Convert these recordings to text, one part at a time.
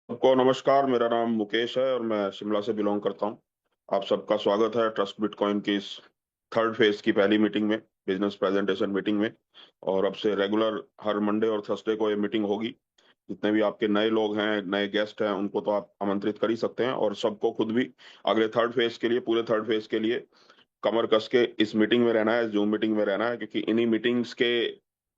सबको नमस्कार। मेरा नाम मुकेश है और मैं शिमला से बिलोंग करता हूँ। आप सबका स्वागत है ट्रस्ट बिटकॉइन की इस थर्ड फेज की पहली मीटिंग में, बिजनेस प्रेजेंटेशन मीटिंग में। और अब से रेगुलर हर मंडे और थर्सडे को ये मीटिंग होगी। जितने भी आपके नए लोग हैं, नए गेस्ट हैं, उनको तो आप आमंत्रित कर ही सकते हैं, और सबको खुद भी अगले थर्ड फेज के लिए, पूरे थर्ड फेज के लिए कमर कस के इस मीटिंग में रहना है, जूम मीटिंग में रहना है, क्योंकि इन्हीं मीटिंग्स के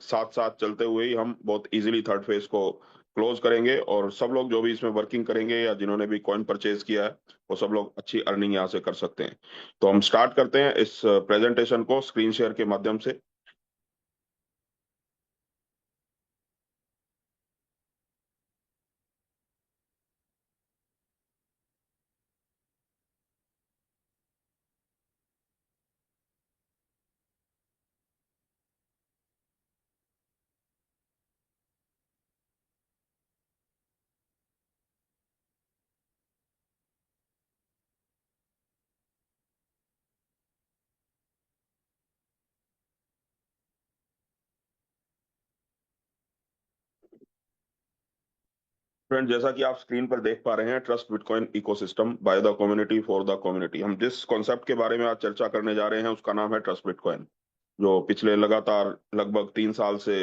साथ साथ चलते हुए ही हम बहुत इजीली थर्ड फेज को क्लोज करेंगे। और सब लोग जो भी इसमें वर्किंग करेंगे या जिन्होंने भी कॉइन परचेज किया है, वो सब लोग अच्छी अर्निंग यहाँ से कर सकते हैं। तो हम स्टार्ट करते हैं इस प्रेजेंटेशन को स्क्रीन शेयर के माध्यम से। फ्रेंड, जैसा कि आप स्क्रीन पर देख पा रहे हैं, trust bitcoin ecosystem by the community for the community. हम जिस कॉन्सेप्ट के बारे में आज चर्चा करने जा रहे हैं उसका नाम है ट्रस्ट बिटकॉइन, जो पिछले लगातार लगभग 3 साल से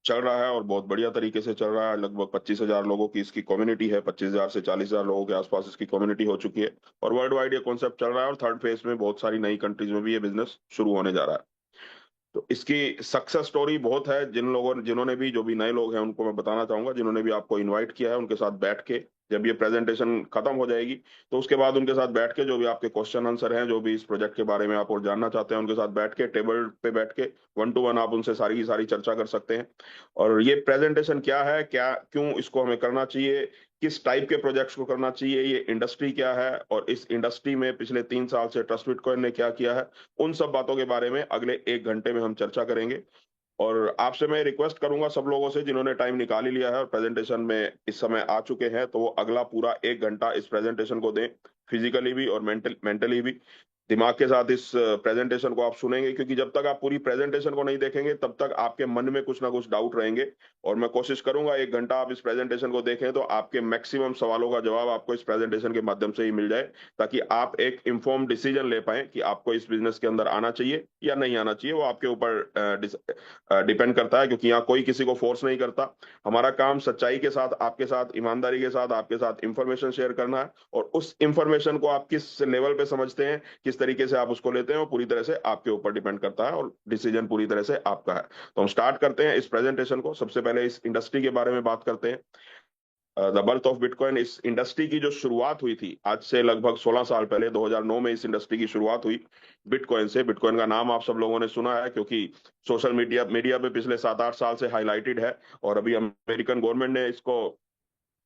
चल रहा है और बहुत बढ़िया तरीके से चल रहा है। लगभग 25,000 लोगों की इसकी कम्युनिटी है, 25,000 से 40,000 लोगों के आसपास इसकी कम्युनिटी हो चुकी है। और वर्ल्ड वाइड ये कॉन्सेप्ट चल रहा है, और थर्ड फेज में बहुत सारी नई कंट्रीज में भी ये बिजनेस शुरू होने जा रहा है। तो इसकी सक्सेस स्टोरी बहुत है। जिन्होंने भी, जो भी नए लोग हैं, उनको मैं बताना चाहूंगा, जिन्होंने भी आपको इनवाइट किया है, उनके साथ बैठ के, जब ये प्रेजेंटेशन खत्म हो जाएगी तो उसके बाद उनके साथ बैठ के जो भी आपके क्वेश्चन आंसर हैं, जो भी इस प्रोजेक्ट के बारे में आप और जानना चाहते हैं, उनके साथ बैठ के टेबल पे बैठ के वन टू वन आप उनसे सारी की सारी चर्चा कर सकते हैं। और ये प्रेजेंटेशन क्या है, क्या क्यों इसको हमें करना चाहिए, किस टाइप के प्रोजेक्ट्स को करना चाहिए, ये इंडस्ट्री क्या है, और इस इंडस्ट्री में पिछले 3 साल से ट्रस्ट बिटकॉइन ने क्या किया है, उन सब बातों के बारे में अगले 1 घंटे में हम चर्चा करेंगे। और आपसे मैं रिक्वेस्ट करूंगा सब लोगों से, जिन्होंने टाइम निकाल ही लिया है और प्रेजेंटेशन में इस समय आ चुके हैं, तो वो अगला पूरा 1 घंटा इस प्रेजेंटेशन को दें, फिजिकली भी और मेंटली भी। दिमाग के साथ इस प्रेजेंटेशन को आप सुनेंगे, क्योंकि जब तक आप पूरी प्रेजेंटेशन को नहीं देखेंगे तब तक आपके मन में कुछ ना कुछ डाउट रहेंगे। और मैं कोशिश करूंगा 1 घंटा आप इस प्रेजेंटेशन को देखें तो आपके मैक्सिमम सवालों का जवाब आपको इस प्रेजेंटेशन के माध्यम से ही मिल जाए, ताकि आप एक इन्फॉर्म डिसीजन ले पाए कि आपको इस बिजनेस के अंदर आना चाहिए या नहीं आना चाहिए। वो आपके ऊपर डिपेंड करता है, क्योंकि यहाँ कोई किसी को फोर्स नहीं करता। हमारा काम सच्चाई के साथ, आपके साथ ईमानदारी के साथ, आपके साथ इंफॉर्मेशन शेयर करना है, और उस इंफॉर्मेशन को आप किस लेवल पे समझते हैं, किस तरीके से आप उसको लेते हैं, वो पूरी तरह से आपके ऊपर डिपेंड करता है, और डिसीजन पूरी तरह से आपका है। तो हम स्टार्ट करते हैं इस प्रेजेंटेशन को। सबसे पहले इस इंडस्ट्री के बारे में बात करते हैं। द बर्थ ऑफ बिटकॉइन, इस इंडस्ट्री की जो शुरुआत हुई थी आज से लगभग 16 साल पहले, 2009 में इस इंडस्ट्री की शुरुआत हुई बिटकॉइन से। बिटकॉइन का नाम आप सब लोगों ने सुना है, क्योंकि सोशल मीडिया मीडिया पे पिछले 7-8 साल से हाईलाइटेड है। और अभी अमेरिकन गवर्नमेंट ने इसको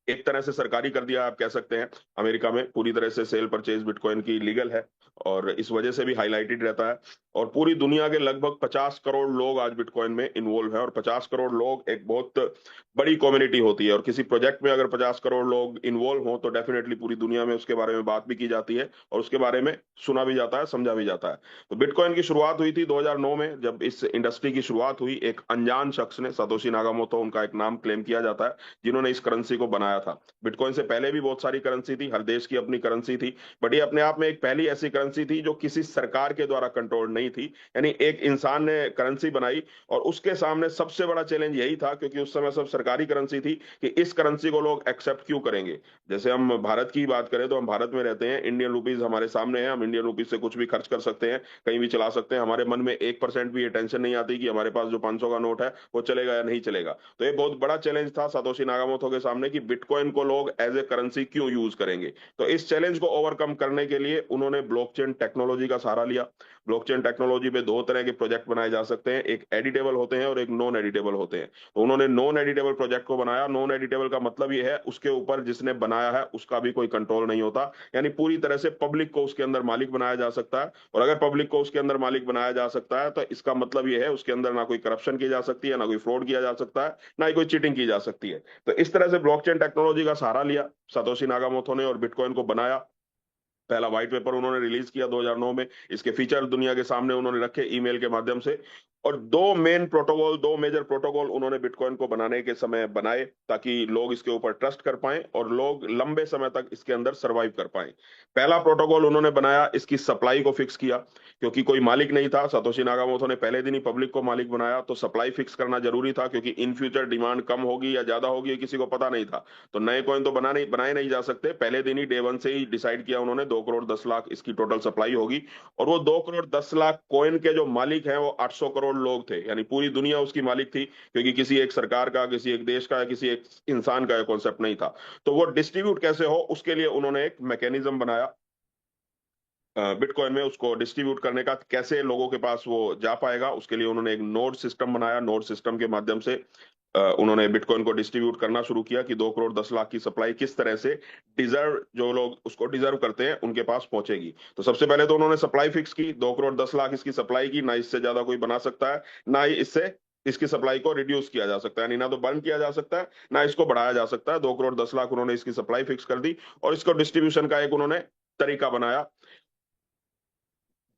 एक तरह से सरकारी कर दिया, आप कह सकते हैं। अमेरिका में पूरी तरह से सेल परचेज बिटकॉइन की लीगल है, और इस वजह से भी हाईलाइटेड रहता है। और पूरी दुनिया के लगभग 50 करोड़ लोग आज बिटकॉइन में इन्वॉल्व हैं, और 50 करोड़ लोग एक बहुत बड़ी कम्युनिटी होती है। और किसी प्रोजेक्ट में अगर 50 करोड़ लोग इन्वॉल्व हों तो डेफिनेटली पूरी दुनिया में उसके बारे में बात भी की जाती है, और उसके बारे में सुना भी जाता है, समझा भी जाता है। तो बिटकॉइन की शुरुआत हुई थी 2009 में, जब इस इंडस्ट्री की शुरुआत हुई एक अनजान शख्स ने, सतोशी नागामोटो उनका एक नाम क्लेम किया जाता है, जिन्होंने इस करेंसी को बनाया था। बिटकॉइन से पहले भी बहुत सारी करेंसी थी, हर देश की अपनी करेंसी थी, बट ये अपने आप में एक पहली ऐसी करेंसी थी जो किसी सरकार के द्वारा कंट्रोल नहीं थी। यानी एक इंसान ने करेंसी बनाई, और उसके सामने सबसे बड़ा चैलेंज यही था, क्योंकि उस समय सब सरकारी करेंसी थी, कि इस करेंसी को लोग एक्सेप्ट क्यों करेंगे। जैसे हम भारत की बात करें तो हम भारत में रहते हैं, इंडियन रुपीज हमारे सामने है, हम इंडियन रुपीज से कुछ भी खर्च कर सकते हैं, कहीं भी चला सकते हैं। हमारे मन में 1% भी ये टेंशन नहीं आती कि हमारे पास जो 500 का नोट है वो चलेगा या नहीं चलेगा। तो ये बहुत बड़ा चैलेंज था सातोशी नागामोटो के सामने, कि बिटकॉइन को लोग एज ए करेंसी क्यों यूज करेंगे। तो इस चैलेंज को ओवरकम करने के लिए उन्होंने ब्लॉकचेन टेक्नोलॉजी का सहारा लिया। ब्लॉकचेन टेक्नोलॉजी पे दो तरह के प्रोजेक्ट बनाए जा सकते हैं, एक एडिटेबल होते हैं और एक नॉन एडिटेबल होते हैं। तो उन्होंने नॉन एडिटेबल प्रोजेक्ट को बनाया। नॉन एडिटेबल का मतलब ये है, उसके ऊपर जिसने बनाया है उसका भी कोई कंट्रोल नहीं होता, यानी पूरी तरह से पब्लिक को उसके अंदर मालिक बनाया जा सकता है। और अगर पब्लिक को उसके अंदर मालिक बनाया जा सकता है तो इसका मतलब ये है, उसके अंदर ना कोई करप्शन की जा सकती है, ना कोई फ्रॉड किया जा सकता है, ना ही कोई चीटिंग की जा सकती है। तो इस तरह से ब्लॉकचेन टेक्नोलॉजी का सहारा लिया सातोशी नागामोटो ने, और बिटकॉइन को बनाया। पहला व्हाइट पेपर उन्होंने रिलीज किया 2009 में, इसके फीचर दुनिया के सामने उन्होंने रखे ईमेल के माध्यम से। और दो मेन प्रोटोकॉल, दो मेजर प्रोटोकॉल उन्होंने बिटकॉइन को बनाने के समय बनाए, ताकि लोग इसके ऊपर ट्रस्ट कर पाएं और लोग लंबे समय तक इसके अंदर सरवाइव कर पाएं। पहला प्रोटोकॉल उन्होंने बनाया, इसकी सप्लाई को फिक्स किया, क्योंकि कोई मालिक नहीं था। सतोशी नागामोटो ने पहले दिन ही पब्लिक को मालिक बनाया, तो सप्लाई फिक्स करना जरूरी था, क्योंकि इन फ्यूचर डिमांड कम होगी या ज्यादा होगी ये किसी को पता नहीं था। तो नए कॉइन तो बनाए नहीं जा सकते। पहले दिन ही डे वन से ही डिसाइड किया उन्होंने 2 करोड़ 10 लाख इसकी टोटल सप्लाई होगी। और वो 2 करोड़ 10 लाख कॉइन के जो मालिक हैं वो 800 करोड़ लोग थे, यानी पूरी दुनिया उसकी मालिक थी, क्योंकि किसी एक सरकार का, किसी एक देश का, किसी एक इंसान का कॉन्सेप्ट नहीं था। तो वो डिस्ट्रीब्यूट कैसे हो, उसके लिए उन्होंने एक मैकेनिज्म बनाया बिटकॉइन में, उसको डिस्ट्रीब्यूट करने का, कैसे लोगों के पास वो जा पाएगा। उसके लिए उन्होंने एक नोड सिस्टम बनाया। नोड सिस्टम के माध्यम से उन्होंने बिटकॉइन को डिस्ट्रीब्यूट करना शुरू किया, कि 2 करोड़ 10 लाख की सप्लाई किस तरह से डिजर्व, जो लोग उसको डिजर्व करते हैं उनके पास पहुंचेगी। तो सबसे पहले तो उन्होंने सप्लाई फिक्स की, 2 करोड़ 10 लाख इसकी सप्लाई की, ना इससे ज्यादा कोई बना सकता है, ना ही इससे इसकी सप्लाई को रिड्यूस किया जा सकता है, यानी ना तो बंद किया जा सकता है, ना इसको बढ़ाया जा सकता है। 2 करोड़ 10 लाख उन्होंने इसकी सप्लाई फिक्स कर दी, और इसको डिस्ट्रीब्यूशन का एक उन्होंने तरीका बनाया।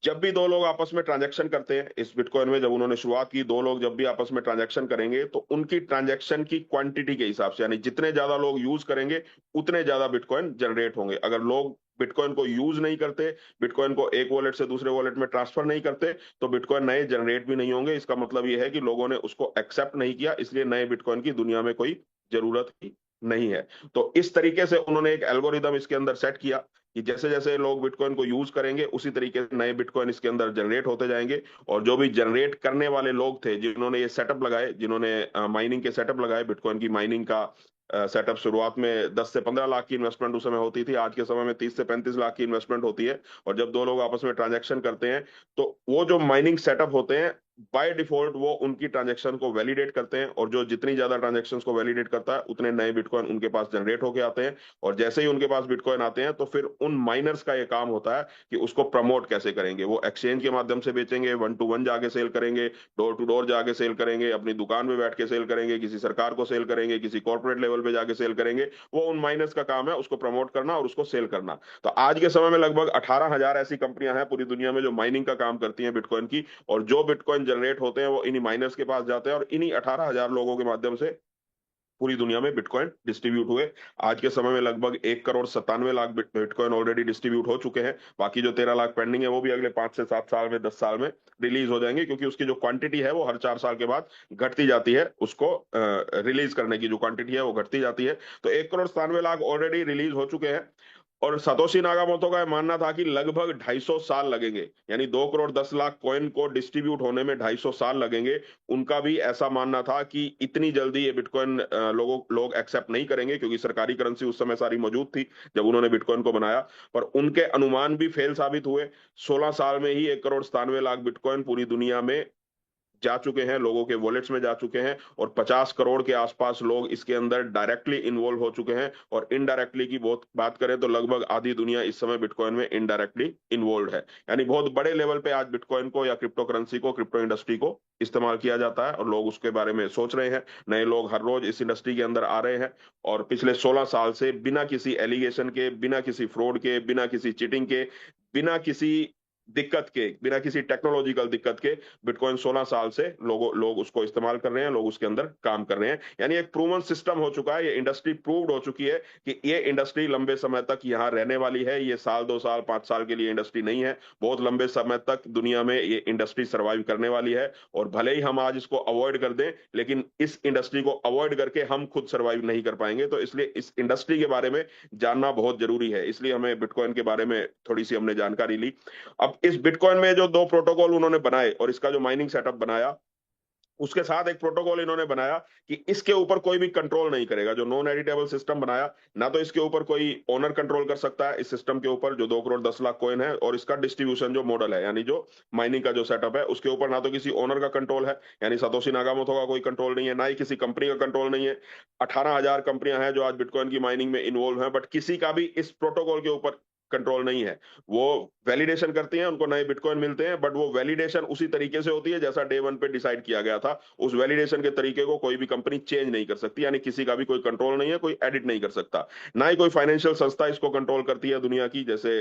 जब भी दो लोग आपस में ट्रांजैक्शन करते हैं इस बिटकॉइन में, जब उन्होंने शुरुआत की, दो लोग जब भी आपस में ट्रांजैक्शन करेंगे तो उनकी ट्रांजैक्शन की क्वांटिटी के हिसाब से, यानी जितने ज्यादा लोग यूज करेंगे उतने ज्यादा बिटकॉइन जनरेट होंगे। अगर लोग बिटकॉइन को यूज नहीं करते, बिटकॉइन को एक वॉलेट से दूसरे वॉलेट में ट्रांसफर नहीं करते, तो बिटकॉइन नए जनरेट भी नहीं होंगे। इसका मतलब यह है कि लोगों ने उसको एक्सेप्ट नहीं किया, इसलिए नए बिटकॉइन की दुनिया में कोई जरूरत ही नहीं है। तो इस तरीके से उन्होंने एक एल्गोरिदम इसके अंदर सेट किया, कि जैसे जैसे लोग बिटकॉइन को यूज करेंगे उसी तरीके से नए बिटकॉइन इसके अंदर जनरेट होते जाएंगे। और जो भी जनरेट करने वाले लोग थे, जिन्होंने ये सेटअप लगाए, जिन्होंने माइनिंग के सेटअप लगाए, बिटकॉइन की माइनिंग का सेटअप, शुरुआत में 10 से 15 लाख की इन्वेस्टमेंट उस समय होती थी, आज के समय में 30 से 35 लाख की इन्वेस्टमेंट होती है। और जब दो लोग आपस में ट्रांजेक्शन करते हैं, तो वो जो माइनिंग सेटअप होते हैं, बाय डिफॉल्ट वो उनकी ट्रांजेक्शन को वैलिडेट करते हैं, और जो जितनी ज्यादा ट्रांजेक्शन को वैलिडेट करता है उतने नए बिटकॉइन उनके पास जनरेट होके आते हैं। और जैसे ही उनके पास बिटकॉइन आते हैं, तो फिर उन माइनर्स का ये काम होता है कि उसको प्रमोट कैसे करेंगे। वो एक्सचेंज के माध्यम से बेचेंगे, वन टू वन जाके सेल करेंगे, डोर टू डोर जाके सेल करेंगे, अपनी दुकान में बैठ के सेल करेंगे, किसी सरकार को सेल करेंगे, किसी कॉर्पोरेट लेवल पे जाके सेल करेंगे। वो उन माइनर्स का काम है उसको प्रमोट करना और उसको सेल करना। तो आज के समय में लगभग 18,000 ऐसी कंपनियां हैं पूरी दुनिया में जो माइनिंग का काम करती हैं बिटकॉइन की। और जो बिटकॉइन जनरेट होते हैं वो इन्हीं माइनर्स के पास जाते हैं, और इन्हीं 18,000 लोगों के माध्यम से पूरी दुनिया में बिटकॉइन डिस्ट्रीब्यूट हुए। आज के समय में लगभग 1 crore 97 lakh bitcoin already distribute हो चुके हैं। बाकी जो 13 लाख पेंडिंग है वो भी अगले 5 से 7 साल में, 10 साल में रिलीज हो जाएंगे, क्योंकि उसकी जो क्वांटिटी है वो हर 4 साल के बाद घटती जाती है। उसको रिलीज करने की जो क्वांटिटी है वो घटती जाती है। तो 1 करोड़ 97 लाख ऑलरेडी रिलीज हो चुके हैं। और सतोशी नागामोटो का मानना था कि लगभग 250 साल लगेंगे, यानी 2 करोड़ 10 लाख कॉइन को डिस्ट्रीब्यूट होने में 250 साल लगेंगे। उनका भी ऐसा मानना था कि इतनी जल्दी ये बिटकॉइन लोग एक्सेप्ट नहीं करेंगे, क्योंकि सरकारी करेंसी उस समय सारी मौजूद थी जब उन्होंने बिटकॉइन को बनाया। पर उनके अनुमान भी फेल साबित हुए। 16 साल में ही 1 करोड़ 97 लाख बिटकॉइन पूरी दुनिया में जा चुके हैं, लोगों के वॉलेट्स में जा चुके हैं। और 50 करोड़ के आसपास लोग इसके अंदर डायरेक्टली इन्वॉल्व हो चुके हैं। और इनडायरेक्टली की बहुत बात करें तो लगभग आधी दुनिया इस समय बिटकॉइन में इनडायरेक्टली इन्वॉल्व है। यानी बहुत बड़े लेवल पे आज बिटकॉइन को या क्रिप्टो करेंसी को, क्रिप्टो इंडस्ट्री को इस्तेमाल किया जाता है, और लोग उसके बारे में सोच रहे हैं। नए लोग हर रोज इस इंडस्ट्री के अंदर आ रहे हैं। और पिछले 16 साल से बिना किसी एलिगेशन के, बिना किसी फ्रॉड के, बिना किसी चीटिंग के, बिना किसी दिक्कत के, बिना किसी टेक्नोलॉजिकल दिक्कत के, बिटकॉइन 16 साल से लोग उसको इस्तेमाल कर रहे हैं, लोग उसके अंदर काम कर रहे हैं। यानी एक प्रूवन सिस्टम हो चुका है, ये इंडस्ट्री प्रूव्ड हो चुकी है कि ये इंडस्ट्री लंबे समय तक यहाँ रहने वाली है। ये साल 2 साल 5 साल के लिए इंडस्ट्री नहीं है, बहुत लंबे समय तक दुनिया में ये इंडस्ट्री सर्वाइव करने वाली है। और भले ही हम आज इसको अवॉइड कर दें, लेकिन इस इंडस्ट्री को अवॉइड करके हम खुद सर्वाइव नहीं कर पाएंगे। तो इसलिए इस इंडस्ट्री के बारे में जानना बहुत जरूरी है, इसलिए हमें बिटकॉइन के बारे में थोड़ी सी हमने जानकारी ली। अब इस बिटकॉइन में जो दो प्रोटोकॉल उन्होंने बनाए और इसका जो माइनिंग सेटअप बनाया, उसके साथ एक प्रोटोकॉल इन्होंने बनाया कि इसके ऊपर कोई भी कंट्रोल नहीं करेगा। जो नॉन एडिटेबल सिस्टम बनाया, ना तो इसके ऊपर कोई ओनर कंट्रोल कर सकता है इस सिस्टम के ऊपर, जो 2 करोड़ 10 लाख कॉइन है। और इसका डिस्ट्रीब्यूशन जो मॉडल है, यानी जो माइनिंग का जो सेटअप है, उसके ऊपर ना तो किसी ओनर का कंट्रोल है, यानी सतोशी नागामोटो का कोई कंट्रोल नहीं है, ना ही किसी कंपनी का कंट्रोल नहीं है। 18,000 कंपनियां हैं जो आज बिटकॉइन की माइनिंग में इन्वॉल्व हैं, बट किसी का भी इस प्रोटोकॉल के ऊपर कंट्रोल नहीं है। वो वैलिडेशन करती हैं, उनको नए बिटकॉइन मिलते हैं, बट वो वैलिडेशन उसी तरीके से होती है जैसा डे वन पे डिसाइड किया गया था। उस वैलिडेशन के तरीके को कोई भी कंपनी चेंज नहीं कर सकती, यानी किसी का भी कोई कंट्रोल नहीं है, कोई एडिट नहीं कर सकता। ना ही कोई फाइनेंशियल संस्था इसको कंट्रोल करती है दुनिया की। जैसे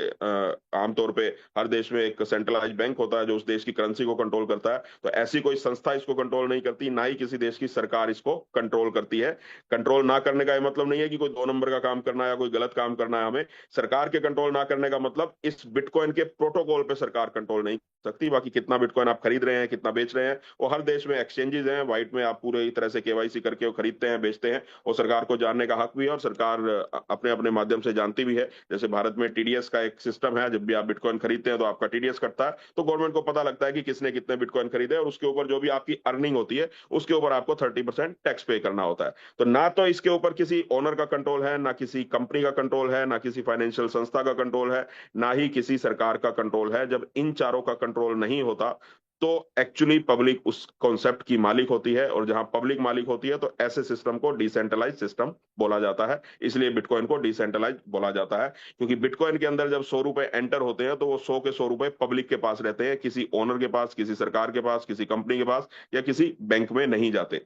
आमतौर पे हर देश में एक सेंट्रलाइज बैंक होता है जो उस देश की करेंसी को कंट्रोल करता है, तो ऐसी कोई संस्था इसको कंट्रोल नहीं करती, ना ही किसी देश की सरकार इसको कंट्रोल करती है। कंट्रोल ना करने का ये मतलब नहीं है कि कोई दो नंबर का काम करना है या कोई गलत काम करना है हमें। सरकार के कंट्रोल ना करने का मतलब इस बिटकॉइन के प्रोटोकॉल पे सरकार कंट्रोल नहीं कर सकती। बाकी कितना बिटकॉइन आप खरीद रहे हैं, कितना बेच रहे हैं, वो हर देश में एक्सचेंजेस हैं, व्हाइट में आप पूरे तरह से केवाईसी करके वो खरीदते हैं, बेचते हैं, और सरकार को जानने का हक भी है, और सरकार अपने अपने माध्यम से जानती भी है। जैसे भारत में टीडीएस का एक सिस्टम है, जब भी आप बिटकॉइन खरीदते हैं तो आपका टीडीएस कटता है, तो गवर्नमेंट को पता लगता है कि किसने कितने बिटकॉइन खरीदे, और उसके ऊपर जो भी आपकी अर्निंग होती है उसके ऊपर आपको 30% टैक्स पे करना होता है। तो ना तो इसके ऊपर किसी ओनर का कंट्रोल है, ना किसी कंपनी का कंट्रोल है, ना किसी फाइनेंशियल संस्था का कंट्रोल है, ना ही किसी सरकार का कंट्रोल है। जब इन चारों का कंट्रोल नहीं होता तो एक्चुअली पब्लिक उस कॉन्सेप्ट की मालिक होती है, और जहां पब्लिक मालिक होती है तो ऐसे सिस्टम को डिसेंट्रलाइज सिस्टम बोला जाता है। इसलिए बिटकॉइन को डिसेंट्रलाइज बोला जाता है, क्योंकि बिटकॉइन के अंदर जब 100 रुपए एंटर होते हैं तो वो 100 के 100 रुपए पब्लिक के पास रहते हैं, किसी ओनर के पास, किसी सरकार के पास, किसी कंपनी के पास, या किसी बैंक में नहीं जाते।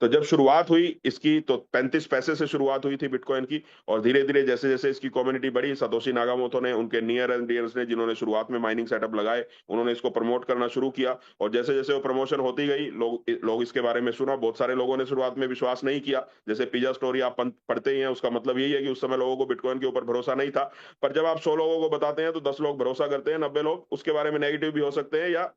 तो जब शुरुआत हुई इसकी तो 35 पैसे से शुरुआत हुई थी बिटकॉइन की, और धीरे धीरे जैसे जैसे इसकी कम्युनिटी बढ़ी, सतोशी नागामोतो ने, उनके नियर एंड डियर्स ने, जिन्होंने शुरुआत में माइनिंग सेटअप लगाए, उन्होंने इसको प्रमोट करना शुरू किया। और जैसे जैसे वो प्रमोशन होती गई, लोग इसके बारे में सुना। बहुत सारे लोगों ने शुरुआत में विश्वास नहीं किया। जैसे पिज्जा स्टोरी आप पढ़ते ही हैं, उसका मतलब यही है कि उस समय लोगों को बिटकॉइन के ऊपर भरोसा नहीं था। पर जब आप 100 लोगों को बताते हैं तो 10 लोग भरोसा करते हैं, 90 लोग उसके बारे में नेगेटिव भी हो सकते हैं, या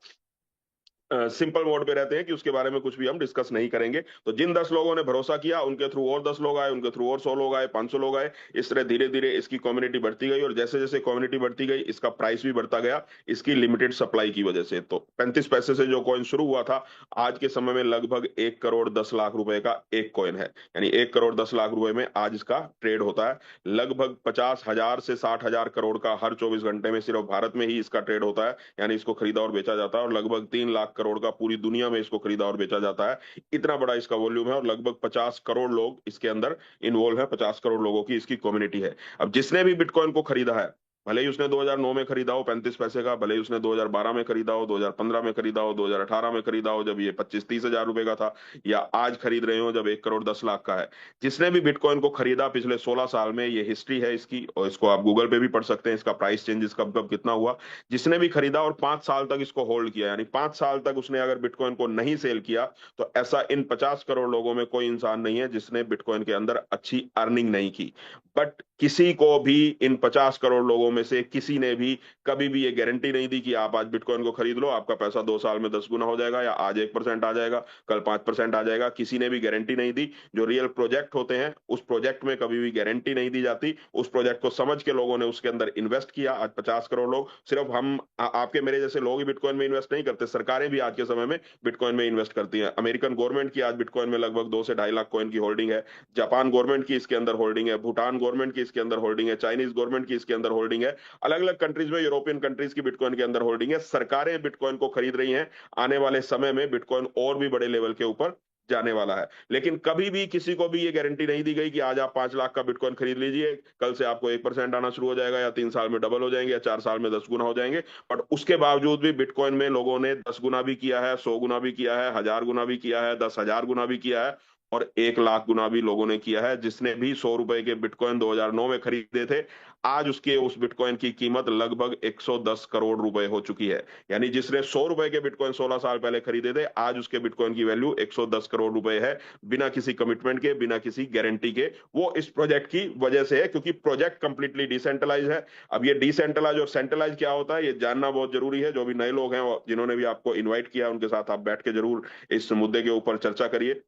सिंपल मोड पे रहते हैं कि उसके बारे में कुछ भी हम डिस्कस नहीं करेंगे। तो जिन 10 लोगों ने भरोसा किया, उनके थ्रू और 10 लोग आए, उनके थ्रू और 100 लोग आए, 500 लोग आए। इस तरह धीरे धीरे इसकी कम्युनिटी बढ़ती गई, और जैसे जैसे कम्युनिटी बढ़ती गई इसका प्राइस भी बढ़ता गया, इसकी लिमिटेड सप्लाई की वजह से। तो 35 पैसे से जो कॉइन शुरू हुआ था, आज के समय में लगभग 1 करोड़ 10 लाख रुपए का एक कॉइन है। यानी 1 करोड़ 10 लाख रुपए में आज इसका ट्रेड होता है। लगभग 50,000 से 60,000 करोड़ का हर 24 घंटे में सिर्फ भारत में ही इसका ट्रेड होता है, यानी इसको खरीदा और बेचा जाता है। और लगभग 3 लाख करोड़ का पूरी दुनिया में इसको खरीदा और बेचा जाता है। इतना बड़ा इसका वॉल्यूम है, और लगभग 50 करोड़ लोग इसके अंदर इन्वॉल्व है, 50 करोड़ लोगों की इसकी कम्युनिटी है। अब जिसने भी बिटकॉइन को खरीदा है, भले ही उसने 2009 में खरीदा हो 35 पैसे का, भले ही उसने 2012 में खरीदा हो, 2015 में खरीदा हो, 2018 में खरीदा हो जब ये 25-30 हजार रुपए का था, या आज खरीद रहे हो जब 1 करोड़ 10 लाख का है। जिसने भी बिटकॉइन को खरीदा पिछले 16 साल में, ये हिस्ट्री है इसकी, और इसको आप गूगल पे भी पढ़ सकते हैं, इसका प्राइस चेंजेस कब कब कितना हुआ। जिसने भी खरीदा और 5 साल तक इसको होल्ड किया, यानी 5 साल तक उसने अगर बिटकॉइन को नहीं सेल किया, तो ऐसा इन 50 करोड़ लोगों में कोई इंसान नहीं है जिसने बिटकॉइन के अंदर अच्छी अर्निंग नहीं की। बट किसी को भी इन 50 करोड़ लोगों में से किसी ने भी कभी भी ये गारंटी नहीं दी कि आप आज बिटकॉइन को खरीद लो, आपका पैसा 2 साल में 10 गुना हो जाएगा, या आज 1% आ जाएगा, कल 5% आ जाएगा। किसी ने भी गारंटी नहीं दी। जो रियल प्रोजेक्ट होते हैं उस प्रोजेक्ट में कभी भी गारंटी नहीं दी जाती। उस प्रोजेक्ट को समझ के लोगों ने उसके अंदर इन्वेस्ट किया। आज 50 करोड़ लोग, सिर्फ हम आपके मेरे जैसे लोग ही बिटकॉइन में इन्वेस्ट नहीं करते, सरकारें भी आज के समय में बिटकॉइन में इन्वेस्ट करती हैं। अमेरिकन गवर्नमेंट की आज बिटकॉइन में लगभग 2 से 2.5 लाख कॉइन की होल्डिंग है। जापान गवर्नमेंट की इसके अंदर होल्डिंग है, भूटान गवर्नमेंट की इसके अंदर होल्डिंग है, चाइनीज गवर्नमेंट की इसके अंदर होल्डिंग है, अलग अलग कंट्रीज में, यूरोपियन कंट्रीज की बिटकॉइन के अंदर होल्डिंग है। सरकारें बिटकॉइन को खरीद रही हैं। आने वाले समय में बिटकॉइन और भी बड़े लेवल के ऊपर जाने वाला है। लेकिन कभी भी किसी को भी ये गारंटी नहीं दी गई कि आज आप 5 लाख का बिटकॉइन खरीद लीजिए, कल से आपको 1% आना शुरू हो जाएगा, या 3 साल में डबल हो जाएंगे, या 4 साल में 10 गुना हो जाएंगे। बट उसके बावजूद भी बिटकॉइन में लोगों ने 10 गुना भी किया है, 100 गुना भी किया है, 1000 गुना भी किया है, 10,000 गुना भी किया है, और 1 लाख गुना भी लोगों ने किया है। जिसने भी 100 रुपए के बिटकॉइन 2009 में खरीदे थे, आज उसके उस बिटकॉइन की कीमत लगभग 110 करोड़ रुपए हो चुकी है। यानी जिसने 100 रुपए के बिटकॉइन 16 साल पहले खरीदे थे, आज उसके बिटकॉइन की वैल्यू 110 करोड़ रुपए है, बिना किसी कमिटमेंट के, बिना किसी गारंटी के। वो इस प्रोजेक्ट की वजह से है, क्योंकि प्रोजेक्ट कंप्लीटली डिसेंट्रलाइज है। अब ये डिसेंट्रलाइज और सेंट्रलाइज क्या होता है, ये जानना बहुत जरूरी है। जो भी नए लोग हैं, जिन्होंने भी आपको इन्वाइट किया, उनके साथ आप बैठ के जरूर इस मुद्दे के ऊपर चर्चा करिए,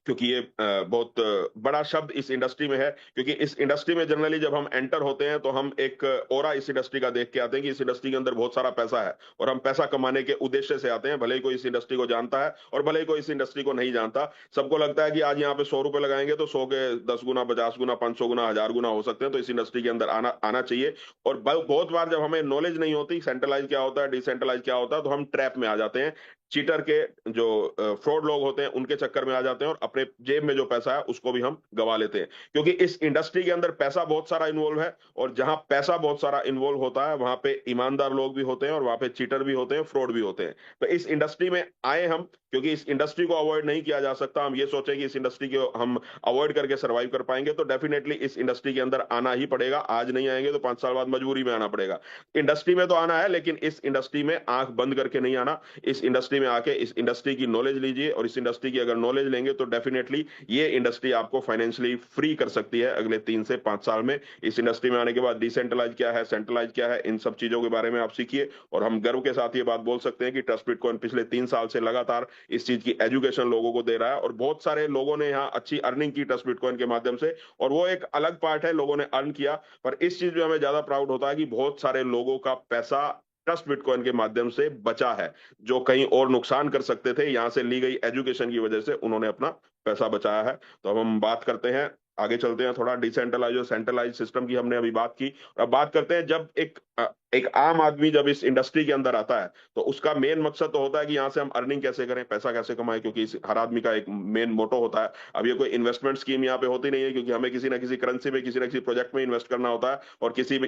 क्योंकि ये बहुत बड़ा शब्द इस इंडस्ट्री में है। क्योंकि इस इंडस्ट्री में जनरली जब हम एंटर होते हैं तो हम एक ओरा इस इंडस्ट्री का देख के आते हैं कि इस इंडस्ट्री के अंदर बहुत सारा पैसा है, और हम पैसा कमाने के उद्देश्य से आते हैं। भले ही कोई इस इंडस्ट्री को जानता है और भले ही कोई इस इंडस्ट्री को नहीं जानता, सबको लगता है कि आज यहाँ पे 100 रुपए लगाएंगे तो 100 के 10 गुना, 50 गुना, 500 गुना, 1000 गुना हो सकते हैं, तो इस इंडस्ट्री के अंदर आना आना चाहिए। और बहुत बार जब हमें नॉलेज नहीं होती सेंट्रलाइज क्या होता है, डिसेंट्रलाइज क्या होता है, तो हम ट्रैप में आ जाते हैं। चीटर के जो फ्रॉड लोग होते हैं उनके चक्कर में आ जाते हैं, और अपने जेब में जो पैसा है उसको भी हम गवा लेते हैं, क्योंकि इस इंडस्ट्री के अंदर पैसा बहुत सारा इन्वॉल्व है, और जहां पैसा बहुत सारा इन्वॉल्व होता है वहां पे ईमानदार लोग भी होते हैं और वहां पे चीटर भी होते हैं, फ्रॉड भी होते हैं। तो इस इंडस्ट्री में आए हम, क्योंकि इस इंडस्ट्री को अवॉइड नहीं किया जा सकता। हम ये सोचें कि इस इंडस्ट्री को हम अवॉइड करके सर्वाइव कर पाएंगे, तो डेफिनेटली इस इंडस्ट्री के अंदर आना ही पड़ेगा। आज नहीं आएंगे तो 5 साल बाद मजबूरी में आना पड़ेगा। इंडस्ट्री में तो आना है, लेकिन इस इंडस्ट्री में आंख बंद करके नहीं आना। इस इंडस्ट्री में आके इस इंडस्ट्री की नॉलेज लीजिए, और इस इंडस्ट्री की अगर नॉलेज लेंगे तो डेफिनेटली ये इंडस्ट्री आपको फाइनेंशियली फ्री कर सकती है अगले 3 से 5 साल में। इस इंडस्ट्री में आने के बाद डिसेंट्रलाइज क्या है, सेंट्रलाइज क्या है, इन सब चीजों के बारे में आप सीखिए। और हम गर्व के साथ ये बात बोल सकते हैं कि ट्रस्ट बिटकॉइन पिछले 3 साल से लगातार इस चीज की एजुकेशन लोगों को दे रहा है, और बहुत सारे लोगों ने यहाँ अच्छी अर्निंग की ट्रस्ट बिटकॉइन के माध्यम से। और वो एक अलग पार्ट है, लोगों ने अर्न किया, पर इस चीज में हमें ज्यादा प्राउड होता है कि बहुत सारे लोगों का पैसा ट्रस्ट बिटकॉइन के माध्यम से बचा है, जो कहीं और नुकसान कर सकते थे, यहां से ली गई एजुकेशन की वजह से उन्होंने अपना पैसा बचाया है। तो अब हम बात करते हैं, आगे चलते हैं थोड़ा डिसेंट्रलाइज और सेंट्रलाइज सिस्टम की हमने अभी बात की। अब बात करते हैं, जब एक आम आदमी जब इस इंडस्ट्री के अंदर आता है तो उसका मेन मकसद तो होता है कि यहाँ से हम अर्निंग कैसे करें, पैसा कैसे कमाएं, क्योंकि हर आदमी का एक मेन मोटो होता है। अब ये कोई इन्वेस्टमेंट स्कीम यहाँ पे होती नहीं है, क्योंकि हमें किसी ना किसी करेंसी में, किसी ना किसी प्रोजेक्ट में इन्वेस्ट करना होता है। और किसी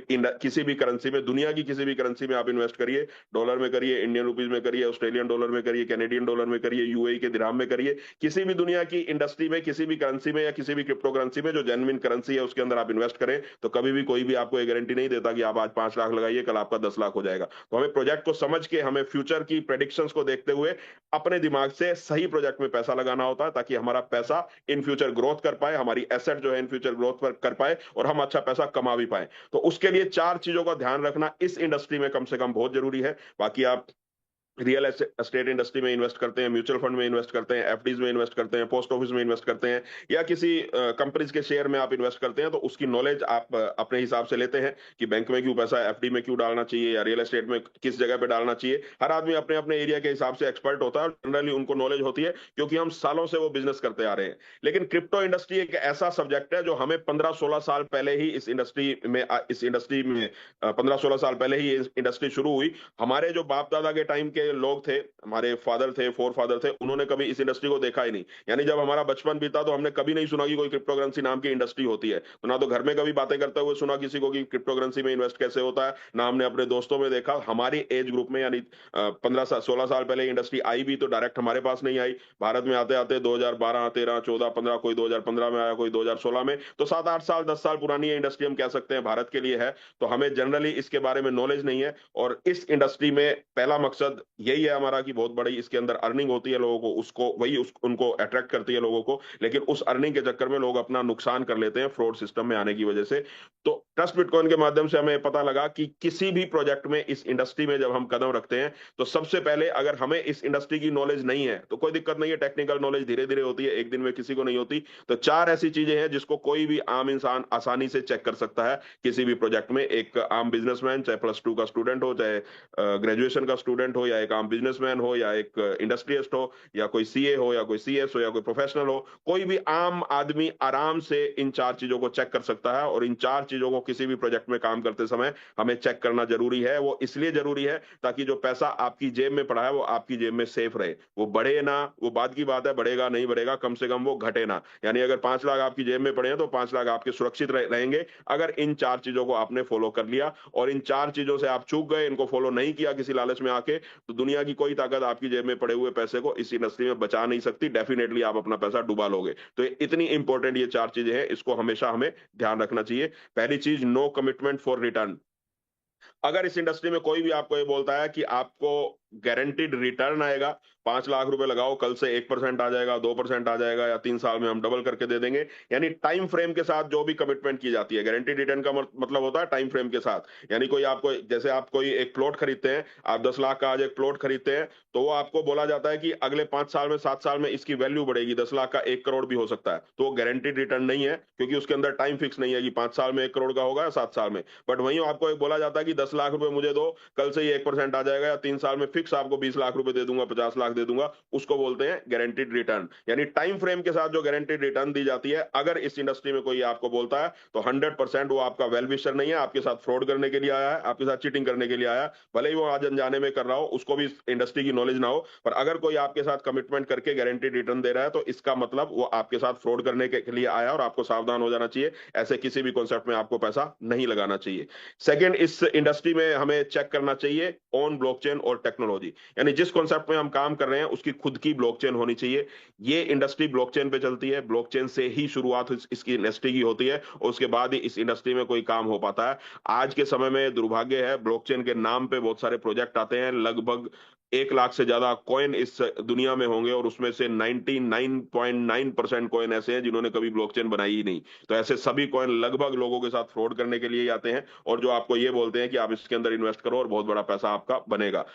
भी करेंसी में, दुनिया की किसी भी करेंसी में आप इन्वेस्ट करिए, डॉलर में करिए, इंडियन रुपीज में करिए, ऑस्ट्रेलियन डॉलर में करिए, कैनेडियन डॉलर में करिए, यूएई के दिरहम में करिए, किसी भी दुनिया की इंडस्ट्री में, किसी भी करेंसी में या किसी भी क्रिप्टो करेंसी में जो जेन्युइन करेंसी है उसके अंदर आप इन्वेस्ट करें, तो कभी भी कोई भी आपको ये गारंटी नहीं देता कि आप आज 5 लाख लगाइए, कल आपका 10 लाख हो जाएगा। तो हमें प्रोजेक्ट को समझ के, हमें फ्यूचर की प्रेडिक्शंस को देखते हुए अपने दिमाग से सही प्रोजेक्ट में पैसा लगाना होता है, ताकि हमारा पैसा इन फ्यूचर ग्रोथ कर पाए, हमारी एसेट जो है इन फ्यूचर ग्रोथ कर पाए, और हम अच्छा पैसा कमा भी पाए। तो उसके लिए 4 चीजों का ध्यान रखना इस इंडस्ट्री में कम से कम बहुत जरूरी है। बाकी आप रियल एस्टेट इंडस्ट्री में इन्वेस्ट करते हैं, म्यूचुअल फंड में इन्वेस्ट करते हैं, एफडीज में इन्वेस्ट करते हैं, पोस्ट ऑफिस में इन्वेस्ट करते हैं, या किसी कंपनीज के शेयर में आप इन्वेस्ट करते हैं, तो उसकी नॉलेज आप अपने हिसाब से लेते हैं कि बैंक में क्यों पैसा, एफडी में क्यों डालना चाहिए, या रियल एस्टेट में किस जगह पे डालना चाहिए। हर आदमी अपने अपने एरिया के हिसाब से एक्सपर्ट होता है, और जनरली उनको नॉलेज होती है, क्योंकि हम सालों से वो बिजनेस करते आ रहे हैं। लेकिन क्रिप्टो इंडस्ट्री एक ऐसा सब्जेक्ट है जो हमें 15-16 साल पहले ही इस इंडस्ट्री में 15-16 साल पहले ही इंडस्ट्री शुरू हुई। हमारे जो बाप दादा के टाइम के लोग थे, हमारे फादर थे, फोर फादर थे, उन्होंने कभी इस इंडस्ट्री को देखा ही नहीं। यानी जब हमारा बचपन बीता तो हमने कभी नहीं सुना कि कोई क्रिप्टो करेंसी नाम की इंडस्ट्री होती है। तो ना तो घर में कभी बातें करते हुए सुना किसी को कि क्रिप्टो करेंसी में इन्वेस्ट कैसे होता है, ना हमने अपने दोस्तों में देखा। हमारी एज ग्रुप में, यानी 15-16 साल पहले इंडस्ट्री आई भी तो डायरेक्ट हमारे पास नहीं आई। भारत में आते आते 2012, 13, 14, 15, कोई 2015 में आया, कोई 2016 में। तो 7-8 साल, 10 साल पुरानी ये इंडस्ट्री हम कह सकते हैं, भारत के लिए है। तो हमें जनरली इसके बारे में नॉलेज नहीं है। और इस इंडस्ट्री में पहला मकसद यही है हमारा कि बहुत बड़ी इसके अंदर अर्निंग होती है लोगों को, उनको अट्रैक्ट करती है लोगों को। लेकिन उस अर्निंग के चक्कर में लोग अपना नुकसान कर लेते हैं फ्रॉड सिस्टम में आने की वजह से। तो ट्रस्ट बिटकॉइन के माध्यम से हमें पता लगा कि किसी भी प्रोजेक्ट में, इस इंडस्ट्री में जब हम कदम रखते हैं, तो सबसे पहले अगर हमें इस इंडस्ट्री की नॉलेज नहीं है तो कोई दिक्कत नहीं है, टेक्निकल नॉलेज धीरे धीरे होती है, एक दिन में किसी को नहीं होती। तो 4 ऐसी चीजें हैं जिसको कोई भी आम इंसान आसानी से चेक कर सकता है किसी भी प्रोजेक्ट में। एक आम बिजनेसमैन, चाहे +2 का स्टूडेंट हो, चाहे ग्रेजुएशन का स्टूडेंट हो, या एक आम बिजनेसमैन हो, या एक इंडस्ट्रियलिस्ट हो, या कोई सीए हो, या कोई सीएस हो, या कोई प्रोफेशनल हो, कोई भी आम आदमी आराम से इन 4 चीजों को चेक कर सकता है। और इन 4 चीजों को किसी भी प्रोजेक्ट में काम करते समय हमें चेक करना जरूरी है। वो इसलिए जरूरी है ताकि जो पैसा आपकी जेब में पड़ा है वो आपकी जेब में सेफ रहे, वो बढ़े ना। वो बाद की बात है, बढ़ेगा नहीं बढ़ेगा, कम से कम वो घटे ना। यानी अगर 5 लाख आपकी जेब में पड़े हैं तो 5 लाख आपके सुरक्षित रहेंगे, अगर इन 4 चीजों को आपने फॉलो कर लिया। और इन 4 चीजों से आप चूक गए, इनको फॉलो नहीं किया किसी लालच में आके, तो दुनिया की कोई ताकत आपकी जेब में पड़े हुए पैसे को इस इंडस्ट्री में बचा नहीं सकती। डेफिनेटली आप अपना पैसा डुबा लोगे। तो इतनी इंपॉर्टेंट ये 4 चीजें हैं, इसको हमेशा हमें ध्यान रखना चाहिए। पहली चीज, नो कमिटमेंट फॉर रिटर्न। अगर इस इंडस्ट्री में कोई भी आपको ये बोलता है कि आपको गारंटीड रिटर्न आएगा, 5 लाख रुपए लगाओ, कल से 1% आ जाएगा, 2% आ जाएगा, या 3 साल में हम डबल करके दे देंगे, यानी टाइम फ्रेम के साथ जो भी कमिटमेंट की जाती है, गारंटीड रिटर्न का मतलब होता है टाइम फ्रेम के साथ। यानी कोई आपको, जैसे आप कोई एक प्लॉट खरीदते हैं, आप 10 लाख का आज एक प्लॉट खरीदते हैं, तो वो आपको बोला जाता है कि अगले 5 साल में, 7 साल में इसकी वैल्यू बढ़ेगी, 10 लाख का 1 करोड़ भी हो सकता है। तो वो गारंटीड रिटर्न नहीं है, क्योंकि उसके अंदर टाइम फिक्स नहीं है कि 5 साल में 1 करोड़ का होगा या 7 साल में। बट वहीं आपको एक बोला जाता है कि 10 लाख रुपए मुझे दो, कल से ही 1% आ जाएगा, या 3 साल में फिक्स आपको 20 लाख रुपए दे दूंगा, 50 लाख दे दूंगा, उसको बोलते हैं गारंटीड रिटर्न। यानी टाइम फ्रेम के साथ जो गारंटीड रिटर्न दी जाती है, अगर इस इंडस्ट्री में कोई आपको बोलता है तो 100% वो आपका वेल विशर नहीं है, आपके साथ फ्रॉड करने के लिए आया है, आपके साथ चीटिंग करने के लिए आया है। भले ही वो आज अनजाने में कर रहा हो, उसको भी इंडस्ट्री की नॉलेज ना हो, पर अगर कोई आपके साथ कमिटमेंट करके गारंटीड रिटर्न दे रहा है तो इसका मतलब वो आपके साथ फ्रॉड करने के लिए आया, और आपको सावधान हो जाना चाहिए। ऐसे किसी भी कॉन्सेप्ट में आपको पैसा नहीं लगाना चाहिए। सेकंड, इस इंडस्ट्री में हमें चेक करना चाहिए ऑन ब्लॉकचेन और टेक्नोलॉजी। यानी जिस कॉन्सेप्ट में हम काम कर रहे हैं उसकी खुद की ब्लॉकचेन होनी चाहिए। ये इंडस्ट्री ब्लॉकचेन पे चलती है, ब्लॉकचेन से ही शुरुआत इसकी इंडस्ट्री की होती है, और उसके बाद ही इस इंडस्ट्री में कोई काम हो पाता है। आज के समय में दुर्भाग्य है, ब्लॉकचेन के नाम पे बहुत सारे प्रोजेक्ट आते हैं, लगभग 1 लाख से ज्यादा कॉइन इस दुनिया में होंगे, और उसमें से 99.9% कॉइन ऐसे हैं जिन्होंने कभी ब्लॉकचेन बनाई ही नहीं। तो ऐसे सभी कॉइन लगभग लोगों के साथ फ्रॉड करने के लिए ही आते हैं, और जो आपको ये बोलते हैं कि आप इसके अंदर इन्वेस्ट करो और बहुत बड़ा पैसा आपका बनेगा।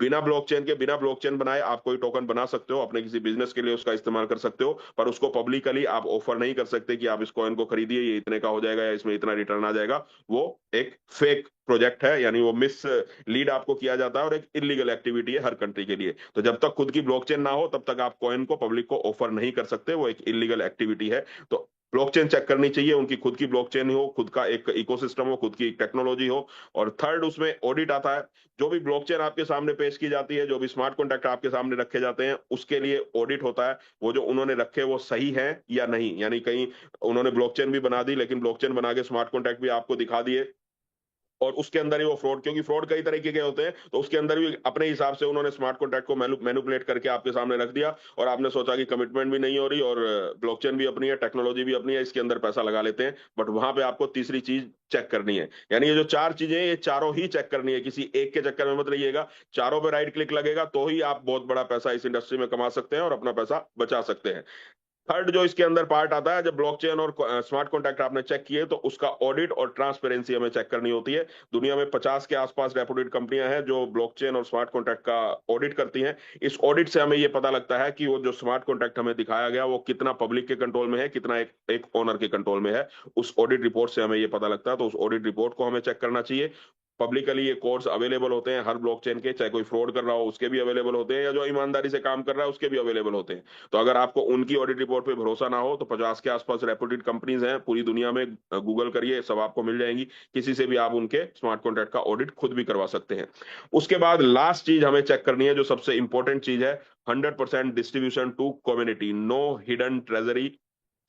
बिना ब्लॉकचेन के, बिना ब्लॉकचेन बनाए आप कोई टोकन बना सकते हो, अपने किसी बिजनेस के लिए उसका इस्तेमाल कर सकते हो, पर उसको पब्लिकली आप ऑफर नहीं कर सकते कि आप इस कॉइन को खरीदिए, ये इतने का हो जाएगा या इसमें इतना रिटर्न आ जाएगा। वो एक फेक प्रोजेक्ट है, यानी वो मिस लीड आपको किया जाता है, और एक इलीगल एक्टिविटी है हर कंट्री के लिए। तो जब तक खुद की ब्लॉकचेन ना हो तब तक आप कॉइन को पब्लिक को ऑफर नहीं कर सकते, वो एक इलीगल एक्टिविटी है। तो ब्लॉकचेन चेक करनी चाहिए, उनकी खुद की ब्लॉकचेन हो, खुद का एक इकोसिस्टम हो, खुद की टेक्नोलॉजी हो। और थर्ड, उसमें ऑडिट आता है। जो भी ब्लॉकचेन आपके सामने पेश की जाती है, जो भी स्मार्ट कॉन्ट्रैक्ट आपके सामने रखे जाते हैं, उसके लिए ऑडिट होता है। वो जो उन्होंने रखे वो सही है या नहीं, यानी कहीं उन्होंने ब्लॉकचेन भी बना दी, लेकिन ब्लॉकचेन बना के स्मार्ट कॉन्ट्रैक्ट भी आपको दिखा दिए, और उसके अंदर ही वो फ्रॉड, क्योंकि फ्रॉड कई तरीके के होते हैं, तो उसके अंदर भी अपने हिसाब से उन्होंने स्मार्ट कॉन्ट्रैक्ट को मैनिपुलेट करके आपके सामने रख दिया, और आपने सोचा कि कमिटमेंट भी नहीं हो रही और ब्लॉकचेन भी अपनी है, टेक्नोलॉजी भी अपनी है, इसके अंदर पैसा लगा लेते हैं। बट वहां पे आपको तीसरी चीज चेक करनी है। यानी ये जो चार चीजें हैं, ये चारों ही चेक करनी है, किसी एक के चक्कर में मत रहिएगा। चारों पे राइट क्लिक लगेगा तो ही आप बहुत बड़ा पैसा इस इंडस्ट्री में कमा सकते हैं और अपना पैसा बचा सकते हैं। थर्ड जो इसके अंदर पार्ट आता है, जब ब्लॉकचेन और स्मार्ट कॉन्ट्रैक्ट आपने चेक किए तो उसका ऑडिट और ट्रांसपेरेंसी हमें चेक करनी होती है। दुनिया में 50 के आसपास रेपुटेड कंपनियां हैं जो ब्लॉकचेन और स्मार्ट कॉन्ट्रैक्ट का ऑडिट करती हैं। इस ऑडिट से हमें यह पता लगता है कि वो जो स्मार्ट कॉन्ट्रैक्ट हमें दिखाया गया वो कितना पब्लिक के कंट्रोल में है, कितना एक ओनर के कंट्रोल में है। उस ऑडिट रिपोर्ट से हमें यह पता लगता है, तो उस ऑडिट रिपोर्ट को हमें चेक करना चाहिए। पब्लिकली ये कोर्स अवेलेबल होते हैं हर ब्लॉकचेन के, चाहे कोई फ्रॉड कर रहा हो उसके भी अवेलेबल होते हैं, या जो ईमानदारी से काम कर रहा है उसके भी अवेलेबल होते हैं। तो अगर आपको उनकी ऑडिट रिपोर्ट पे भरोसा ना हो तो 50 के आसपास रेपुटेड कंपनीज हैं पूरी दुनिया में, गूगल करिए, सब आपको मिल जाएंगी। किसी से भी आप उनके स्मार्ट कॉन्ट्रैक्ट का ऑडिट खुद भी करवा सकते हैं। उसके बाद लास्ट चीज हमें चेक करनी है, जो सबसे इंपॉर्टेंट चीज है, 100% distribution to community, no hidden treasury,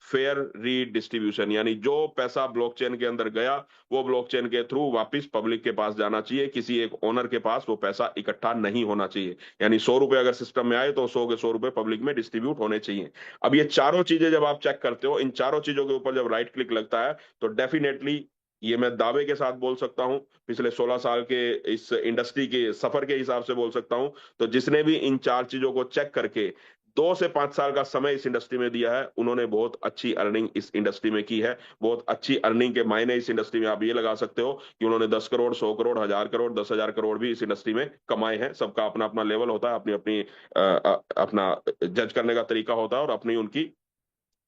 fair redistribution. यानी जो पैसा ब्लॉकचेन के अंदर गया वो ब्लॉकचेन के थ्रू वापस पब्लिक के पास जाना चाहिए, किसी एक ओनर के पास वो पैसा इकट्ठा नहीं होना चाहिए। यानी 100 रुपए अगर सिस्टम में आए तो 100 के 100 रुपए पब्लिक में डिस्ट्रीब्यूट होने चाहिए। अब ये चारों चीजें जब आप चेक करते हो, इन चारों चीजों के ऊपर जब राइट क्लिक लगता है, तो डेफिनेटली ये मैं दावे के साथ बोल सकता हूं, पिछले 16 साल के इस इंडस्ट्री के सफर के हिसाब से बोल सकता हूं, तो जिसने भी इन चार चीजों को चेक करके 2 से 5 साल का समय इस इंडस्ट्री में दिया है, उन्होंने बहुत अच्छी अर्निंग इस इंडस्ट्री में की है। बहुत अच्छी अर्निंग के मायने इस इंडस्ट्री में आप ये लगा सकते हो कि उन्होंने 10 करोड़, 100 करोड़, 1000 करोड़, 10,000 करोड़ भी इस इंडस्ट्री में कमाए हैं। सबका अपना अपना लेवल होता है, अपनी अपनी अपना जज करने का तरीका होता है, और अपनी उनकी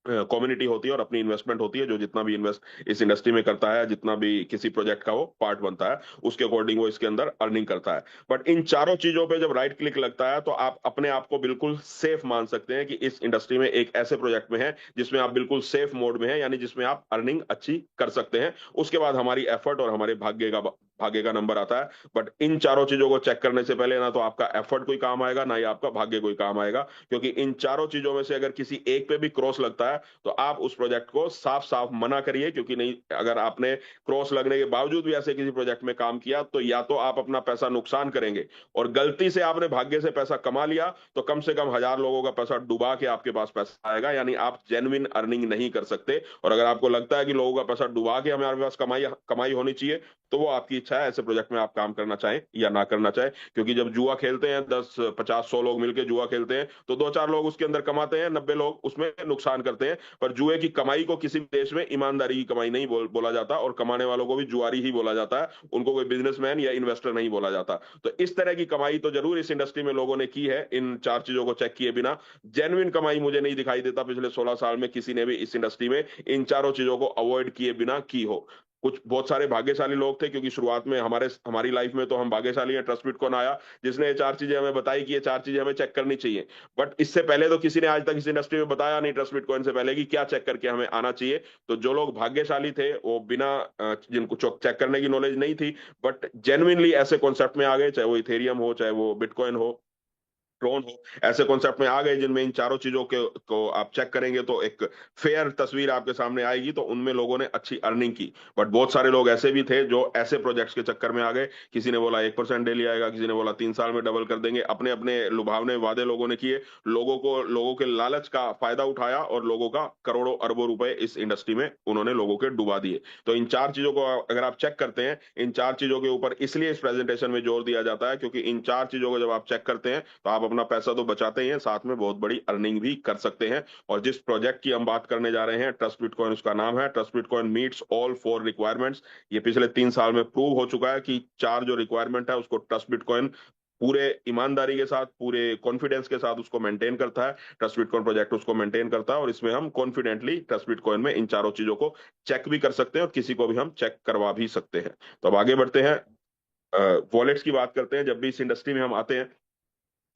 कम्युनिटी होती है और अपनी इन्वेस्टमेंट होती है। जो जितना भी इन्वेस्ट इस इंडस्ट्री में करता है, जितना भी किसी प्रोजेक्ट का वो पार्ट बनता है, उसके अकॉर्डिंग वो इसके अंदर अर्निंग करता है। बट इन चारों चीजों पे जब राइट क्लिक लगता है तो आप अपने आप को बिल्कुल सेफ मान सकते हैं कि इस इंडस्ट्री में एक ऐसे प्रोजेक्ट में है जिसमें आप बिल्कुल सेफ मोड में है, यानी जिसमें आप अर्निंग अच्छी कर सकते हैं। उसके बाद हमारी एफर्ट और हमारे भाग्य का नंबर आता है। बट इन चारों चीजों को चेक करने से पहले ना तो आपका एफर्ट कोई काम आएगा, ना ही आपका भाग्य कोई काम आएगा, क्योंकि इन चारों चीजों में से अगर किसी एक पे भी क्रॉस लगता है तो आप उस प्रोजेक्ट को साफ साफ मना करिए। क्योंकि नहीं, अगर आपने क्रॉस लगने के बावजूद भी ऐसे किसी प्रोजेक्ट में काम किया तो या तो आप अपना पैसा नुकसान करेंगे, और गलती से आपने भाग्य से पैसा कमा लिया तो कम से कम 1,000 लोगों का पैसा डुबा के आपके पास पैसा आएगा, यानी आप जेन्युइन अर्निंग नहीं कर सकते। और अगर आपको लगता है कि लोगों का पैसा डुबा के हमारे पास कमाई कमाई होनी चाहिए, तो वो आपकी इच्छा है, ऐसे प्रोजेक्ट में आप काम करना चाहें या ना करना चाहें। क्योंकि जब जुआ खेलते हैं, 10, 50, 100 लोग मिलकर जुआ खेलते हैं, तो 2, 4 लोग उसके अंदर कमाते हैं, 90 लोग उसमें नुकसान करते हैं। पर जुए की कमाई को किसी भी देश में ईमानदारी की कमाई नहीं बोला जाता, और कमाने वालों को भी जुआरी ही बोला जाता है, उनको कोई बिजनेसमैन या इन्वेस्टर नहीं बोला जाता। तो इस तरह की कमाई तो जरूर इस इंडस्ट्री में लोगों ने की है, इन चार चीजों को चेक किए बिना। जेन्युइन कमाई मुझे नहीं दिखाई देता पिछले 16 साल में किसी ने भी इस इंडस्ट्री में इन चारों चीजों को अवॉइड किए बिना की हो। कुछ बहुत सारे भाग्यशाली लोग थे, क्योंकि शुरुआत में हमारी लाइफ में तो हम भाग्यशाली हैं, ट्रस्ट बिटकॉइन आया जिसने ये चार चीजें हमें बताई कि ये चार चीजें हमें चेक करनी चाहिए। बट इससे पहले तो किसी ने आज तक इस इंडस्ट्री में बताया नहीं, ट्रस्ट बिटकॉइन से पहले, कि क्या चेक करके हमें आना चाहिए। तो जो लोग भाग्यशाली थे वो बिना जिनको चेक करने की नॉलेज नहीं थी, बट जेन्युइनली ऐसे कॉन्सेप्ट में आ गए, चाहे वो इथेरियम हो, चाहे वो बिटकॉइन हो, ट्रोन हो, ऐसे कॉन्सेप्ट में आ गए जिनमें इन चारों चीजों के को आप चेक करेंगे तो एक फेयर तस्वीर आपके सामने आएगी। तो उनमें लोगों ने अच्छी अर्निंग की। बट बहुत सारे लोग ऐसे भी थे जो ऐसे प्रोजेक्ट्स के चक्कर में आ गए। किसी ने बोला 1% डेली आएगा, किसी ने बोला 3 साल में डबल कर देंगे, अपने अपने लुभावने वादे लोगों ने किए। लोगों के लालच का फायदा उठाया और लोगों का करोड़ों अरबों रुपए इस इंडस्ट्री में उन्होंने लोगों के डुबा दिए। तो इन चार चीजों को अगर आप चेक करते हैं, इन चार चीजों के ऊपर इसलिए इस प्रेजेंटेशन में जोर दिया जाता है क्योंकि इन चार चीजों को जब आप चेक करते हैं तो आप अपना पैसा तो बचाते ही हैं, साथ में बहुत बड़ी अर्निंग भी कर सकते हैं। और जिस प्रोजेक्ट की हम बात करने जा रहे हैं, ट्रस्ट बिटकॉइन उसका नाम है। Trust bitcoin meets all four requirements. ये पिछले 3 साल में प्रूव हो चुका है कि चार जो रिक्वायरमेंट है उसको ट्रस्ट बिटकॉइन पूरे ईमानदारी के साथ, पूरे कॉन्फिडेंस के साथ उसको मेंटेन करता है। ट्रस्ट बिटकॉइन प्रोजेक्ट उसको मेंटेन करता है, और इसमें हम कॉन्फिडेंटली ट्रस्ट बिटकॉइन में इन चारों चीजों को चेक भी कर सकते हैं और किसी को भी हम चेक करवा भी सकते हैं। तो अब आगे बढ़ते हैं, वॉलेट्स की बात करते हैं। जब भी इस इंडस्ट्री में हम आते हैं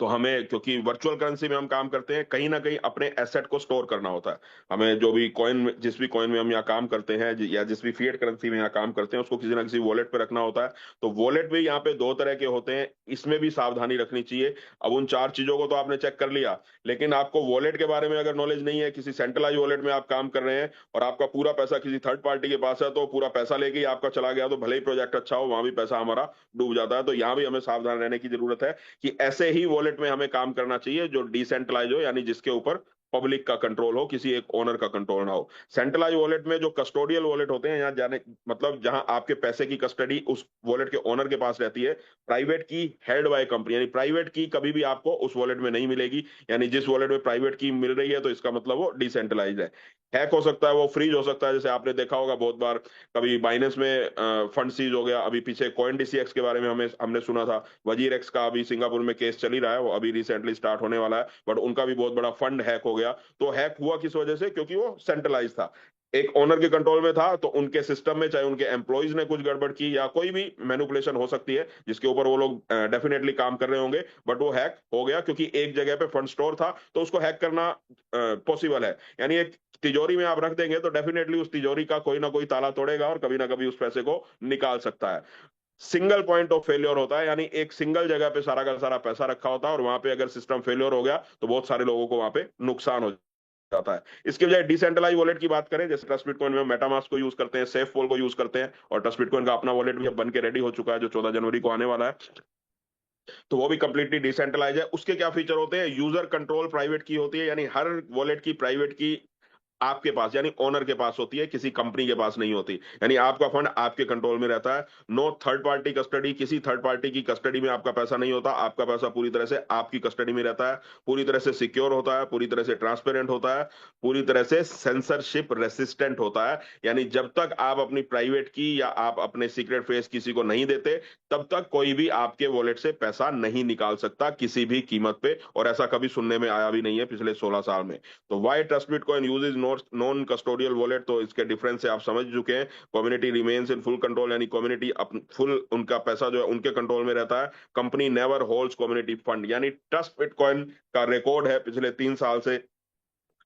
तो हमें, क्योंकि वर्चुअल करेंसी में हम काम करते हैं, कहीं ना कहीं अपने एसेट को स्टोर करना होता है। हमें जो भी कॉइन, जिस भी कॉइन में हम यहाँ काम करते हैं, या जिस भी फिएट करेंसी में यहाँ काम करते हैं, उसको किसी ना किसी वॉलेट पे रखना होता है। तो वॉलेट भी यहाँ पे दो तरह के होते हैं, इसमें भी सावधानी रखनी चाहिए। अब उन चार चीजों को तो आपने चेक कर लिया, लेकिन आपको वॉलेट के बारे में अगर नॉलेज नहीं है, किसी सेंट्रलाइज वॉलेट में आप काम कर रहे हैं और आपका पूरा पैसा किसी थर्ड पार्टी के पास है, तो पूरा पैसा लेके ही आपका चला गया, तो भले ही प्रोजेक्ट अच्छा हो, वहां भी पैसा हमारा डूब जाता है। तो यहाँ भी हमें सावधान रहने की जरूरत है कि ऐसे ही वॉलेट में हमें काम करना चाहिए जो डिसेंट्रलाइज हो, यानी जिसके ऊपर पब्लिक का कंट्रोल हो, किसी एक ओनर का कंट्रोल ना हो। सेंट्रलाइज वॉलेट में जो कस्टोडियल वॉलेट होते हैं, यहाँ जाने मतलब जहां आपके पैसे की कस्टडी उस वॉलेट के ओनर के पास रहती है, प्राइवेट की हेल्ड बाय कंपनी, यानी प्राइवेट की कभी भी आपको उस वॉलेट में नहीं मिलेगी। यानी जिस वॉलेट में प्राइवेट की मिल रही है तो इसका मतलब वो डिसेंट्रलाइज है। हैक हो सकता है, वो फ्रीज हो सकता है, जैसे आपने देखा होगा बहुत बार, कभी बाइनेंस में फंड सीज हो गया। अभी पीछे कॉइन डीसीएक्स के बारे में हमने सुना था। वजीर एक्स का अभी सिंगापुर में केस चल ही रहा है, वो अभी रिसेंटली स्टार्ट होने वाला है, बट उनका भी बहुत बड़ा फंड हैक हो गया। तो हैक हुआ किस वजह से? क्योंकि वो सेंट्रलाइज था, एक ओनर के कंट्रोल में था। तो उनके सिस्टम में चाहे उनके एम्प्लॉयज ने कुछ गड़बड़ की या कोई भी मैनिपुलेशन हो सकती है जिसके ऊपर वो लोग डेफिनेटली काम कर रहे होंगे, बट वो हैक हो गया क्योंकि एक जगह पे फंड स्टोर था, तो उसको हैक करना पॉसिबल है। यानी एक तिजोरी में आप रख देंगे तो डेफिनेटली उस तिजोरी का कोई ना कोई ताला तोड़ेगा और कभी ना कभी उस पैसे को निकाल सकता है। सिंगल पॉइंट ऑफ फेलियर होता है, यानी एक सिंगल जगह पे सारा का सारा पैसा रखा होता है, और वहां पे अगर सिस्टम फेलियर हो गया तो बहुत सारे लोगों को वहां पे नुकसान हो जाता है। इसके बजाय डिसेंट्रलाइज वॉलेट की बात करें, जैसे ट्रस्ट बिटकॉइन में मेटामास्क को यूज करते हैं, सेफ पोल को यूज करते हैं, और ट्रस्ट बिटकॉइन का अपना वॉलेट भी अब बन के रेडी हो चुका है जो 14 जनवरी को आने वाला है। तो वो भी कंप्लीटली डिसेंट्रलाइज है। उसके क्या फीचर होते हैं? यूजर कंट्रोल प्राइवेट की होती है, यानी हर वॉलेट की प्राइवेट की आपके पास, यानी ओनर के पास होती है, किसी कंपनी के पास नहीं होती। यानी आपका फंड आपके कंट्रोल में रहता है। नो थर्ड पार्टी कस्टडी, किसी थर्ड पार्टी की कस्टडी में आपका पैसा नहीं होता, आपका पैसा पूरी तरह से आपकी कस्टडी में रहता है। पूरी तरह से सिक्योर होता है, पूरी तरह से ट्रांसपेरेंट होता है, पूरी तरह से सेंसरशिप रेसिस्टेंट होता है। यानी जब तक आप अपनी प्राइवेट की या आप अपने सीक्रेट फेस किसी को नहीं देते, तब तक कोई भी आपके वॉलेट से पैसा नहीं निकाल सकता किसी भी कीमत पे। और ऐसा कभी सुनने में आया भी नहीं है पिछले 16 साल में। तो why trust Bitcoin uses non custodial wallet, तो इसके डिफरेंस से आप समझ चुके हैं। Community remains in full control, यानी कम्युनिटी फुल, उनका पैसा जो है उनके कंट्रोल में रहता है। Company never holds community fund, यानी ट्रस्ट बिटकॉइन का रिकॉर्ड है पिछले 3 साल से,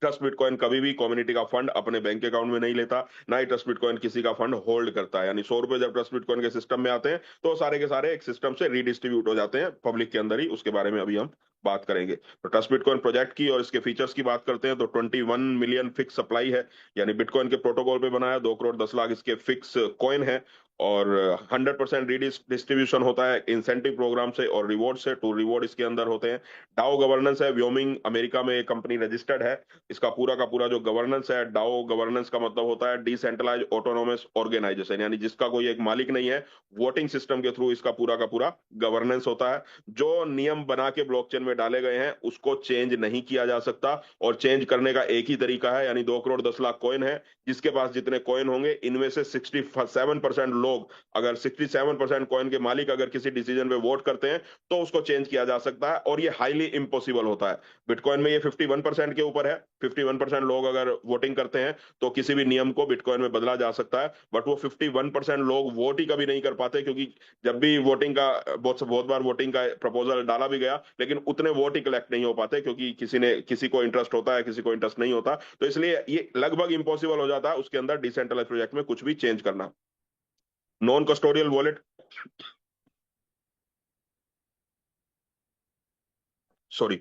ट्रस्ट बिटकॉइन कभी भी कम्युनिटी का फंड अपने बैंक अकाउंट में नहीं लेता, ना ही ट्रस्ट बिटकॉइन किसी का फंड होल्ड करता है। यानी 100 रुपए जब ट्रस्ट बिटकॉइन के सिस्टम में आते हैं तो सारे के सारे एक सिस्टम से रीडिस्ट्रीब्यूट हो जाते हैं पब्लिक के अंदर ही। उसके बारे में अभी हम बात करेंगे। तो ट्रस्ट बिटकॉइन प्रोजेक्ट की और इसके फीचर्स की बात करते हैं तो 21 मिलियन फिक्स सप्लाई है, यानी बिटकॉइन के प्रोटोकॉल पे बना है। 2 करोड़ 10 लाख इसके फिक्स कॉइन है, और 100% डिस्ट्रीब्यूशन होता है इंसेंटिव प्रोग्राम से और रिवॉर्ड से। टू रिवॉर्ड इसके अंदर होते हैं। डाओ गवर्नेंस है, व्योमिंग अमेरिका में एक कंपनी रजिस्टर्ड है। इसका पूरा का पूरा जो गवर्नेंस है, डाओ गवर्नेंस का मतलब होता है डिसेंट्रलाइज ऑटोनोमस ऑर्गेनाइजेशन, यानी जिसका कोई एक मालिक नहीं है। वोटिंग सिस्टम के थ्रू इसका पूरा का पूरा गवर्नेंस होता है। जो नियम बना के ब्लॉकचेन में डाले गए हैं उसको चेंज नहीं किया जा सकता, और चेंज करने का एक ही तरीका है, यानी 2 करोड़ 10 लाख कॉइन है। जिसके पास जितने कॉइन होंगे इनमें से 67% लोग लोग अगर 67% कॉइन के मालिक अगर किसी डिसीजन पे वोट करते हैं तो उसको चेंज किया जा सकता है, और ये हाईली इम्पॉसिबल होता है। बिटकॉइन में ये 51% के ऊपर है। 51% लोग अगर वोटिंग करते हैं तो किसी भी नियम को बिटकॉइन में बदला जा सकता है, बट वो 51% लोग वोट ही कभी नहीं कर पाते, क्योंकि जब भी वोटिंग का बहुत बहुत बार वोटिंग का प्रपोजल डाला भी गया, लेकिन उतने वोट ही कलेक्ट नहीं हो पाते, क्योंकि किसी को इंटरेस्ट होता है, किसी को इंटरेस्ट नहीं होता। तो इसलिए ये लगभग इम्पॉसिबल हो जाता है उसके अंदर डिसेंट्रलाइज प्रोजेक्ट में कुछ भी चेंज करना। नॉन कस्टोडियल वॉलेट, सॉरी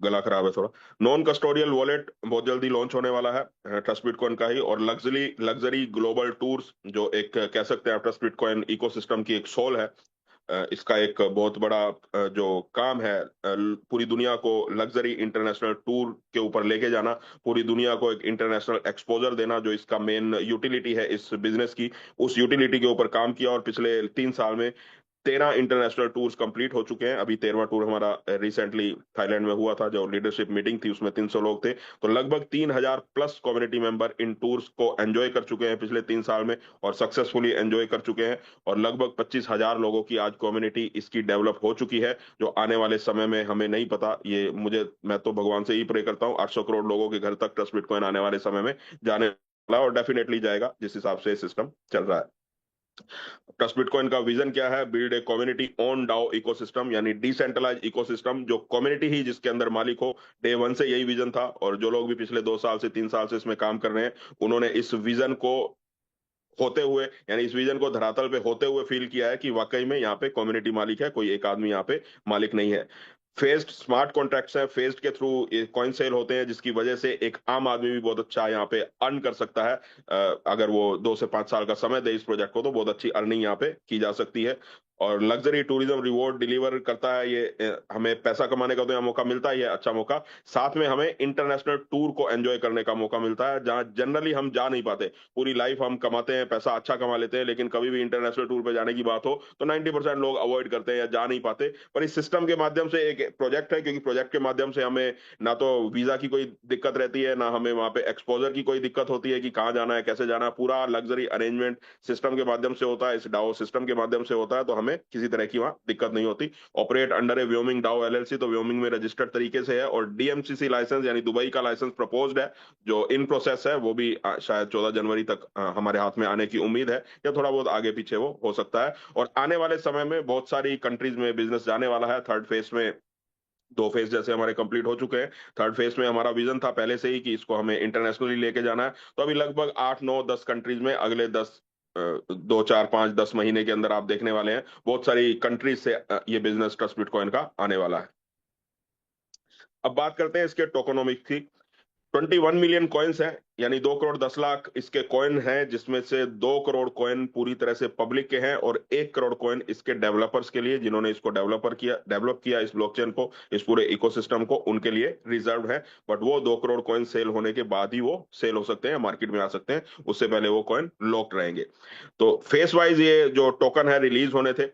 गला खराब है थोड़ा। नॉन कस्टोडियल वॉलेट बहुत जल्दी लॉन्च होने वाला है ट्रस्ट बिटकॉइन का ही। और लग्जरी लग्जरी ग्लोबल टूर्स, जो एक कह सकते हैं ट्रस्ट बिटकॉइन इकोसिस्टम की एक सोल है। इसका एक बहुत बड़ा जो काम है, पूरी दुनिया को लग्जरी इंटरनेशनल टूर के ऊपर लेके जाना, पूरी दुनिया को एक इंटरनेशनल एक्सपोजर देना, जो इसका मेन यूटिलिटी है इस बिजनेस की, उस यूटिलिटी के ऊपर काम किया। और पिछले 3 साल में 13 इंटरनेशनल टूर्स कंप्लीट हो चुके हैं। अभी 13वां टूर हमारा रिसेंटली थाईलैंड में हुआ था, जो लीडरशिप मीटिंग थी उसमें 300 लोग थे। तो लगभग 3,000 plus community member in tours को एंजॉय कर चुके हैं पिछले 3 साल में, और सक्सेसफुली एंजॉय कर चुके हैं। और लगभग 25,000 लोगों की आज कम्युनिटी इसकी डेवलप हो चुकी है, जो आने वाले समय में हमें नहीं पता। ये मैं तो भगवान से ही प्रे करता हूँ 800 करोड़ लोगों के घर तक ट्रस्ट बिटकॉइन आने वाले समय में जाने वाला, और डेफिनेटली जाएगा जिस हिसाब से सिस्टम चल रहा है। ट्रस्ट बिटकॉइन का विजन क्या है? Build a community own DAO ecosystem, यानी डिसेंट्रलाइज इकोसिस्टम, जो कम्युनिटी ही जिसके अंदर मालिक हो। डे वन से यही विजन था, और जो लोग भी पिछले 2 साल से 3 साल से इसमें काम कर रहे हैं, उन्होंने इस विजन को होते हुए, यानी इस विजन को धरातल पे होते हुए फील किया है कि वाकई में यहाँ पे कम्युनिटी मालिक है, कोई एक आदमी यहाँ पे मालिक नहीं है। फेस्ड स्मार्ट कॉन्ट्रैक्ट्स हैं, फेस्ड के थ्रू कॉइन सेल होते हैं, जिसकी वजह से एक आम आदमी भी बहुत अच्छा यहाँ पे अर्न कर सकता है। अगर वो 2 से 5 साल का समय दे इस प्रोजेक्ट को, तो बहुत अच्छी अर्निंग यहाँ पे की जा सकती है। और लग्जरी टूरिज्म रिवॉर्ड डिलीवर करता है ये। हमें पैसा कमाने का तो यहाँ मौका मिलता ही है, अच्छा मौका। साथ में हमें इंटरनेशनल टूर को एंजॉय करने का मौका मिलता है, जहाँ जनरली हम जा नहीं पाते। पूरी लाइफ हम कमाते हैं, पैसा अच्छा कमा लेते हैं, लेकिन कभी भी इंटरनेशनल टूर पे जाने की बात हो तो 90% लोग अवॉइड करते हैं या जा नहीं पाते। पर इस सिस्टम के माध्यम से एक प्रोजेक्ट है, क्योंकि प्रोजेक्ट के माध्यम से हमें ना तो वीजा की कोई दिक्कत रहती है, ना हमें वहां पे एक्सपोजर की कोई दिक्कत होती है कि कहाँ जाना है, कैसे जाना है। पूरा लग्जरी अरेंजमेंट सिस्टम के माध्यम से होता है, इस डाओ सिस्टम के माध्यम से होता है, तो हमें किसी तरह की वहां दिक्कत नहीं होती। ऑपरेट अंडर ए व्योमिंग डाओ एलएलसी, तो व्योमिंग में रजिस्टर्ड तरीके से है। और डीएमसीसी लाइसेंस, यानी दुबई का लाइसेंस प्रपोज्ड है, जो इन प्रोसेस है, वो भी शायद 14 जनवरी तक हमारे हाथ में आने की उम्मीद है, या थोड़ा बहुत आगे पीछे वो हो सकता है। और आने वाले समय में बहुत सारी कंट्रीज में बिजनेस जाने वाला है। थर्ड फेज में 2 फेज जैसे हमारे कंप्लीट हो चुके हैं। थर्ड फेज में हमारा विजन था पहले से ही कि इसको हमें इंटरनेशनली लेके जाना है। तो अभी लगभग 8 9 10 कंट्रीज में अगले 2 4 5 10 महीने के अंदर आप देखने वाले हैं बहुत सारी कंट्रीज से ये बिजनेस ट्रस्ट बिटकॉइन का आने वाला है। अब बात करते हैं इसके टोकोनोमिक्स की। 21 मिलियन कॉइन्स हैं, यानी 2 करोड़ 10 लाख इसके कॉइन हैं, जिसमें से 2 करोड़ कॉइन पूरी तरह से पब्लिक के हैं, और 1 करोड़ कॉइन इसके डेवलपर्स के लिए, जिन्होंने इसको डेवलप किया इस ब्लॉकचेन को, इस पूरे इकोसिस्टम को, उनके लिए रिजर्व है। बट वो 2 करोड़ कॉइन सेल होने के बाद ही वो सेल हो सकते हैं, मार्केट में आ सकते हैं, उससे पहले वो कॉइन लॉक्ड रहेंगे। तो फेस वाइज ये जो टोकन है रिलीज होने थे।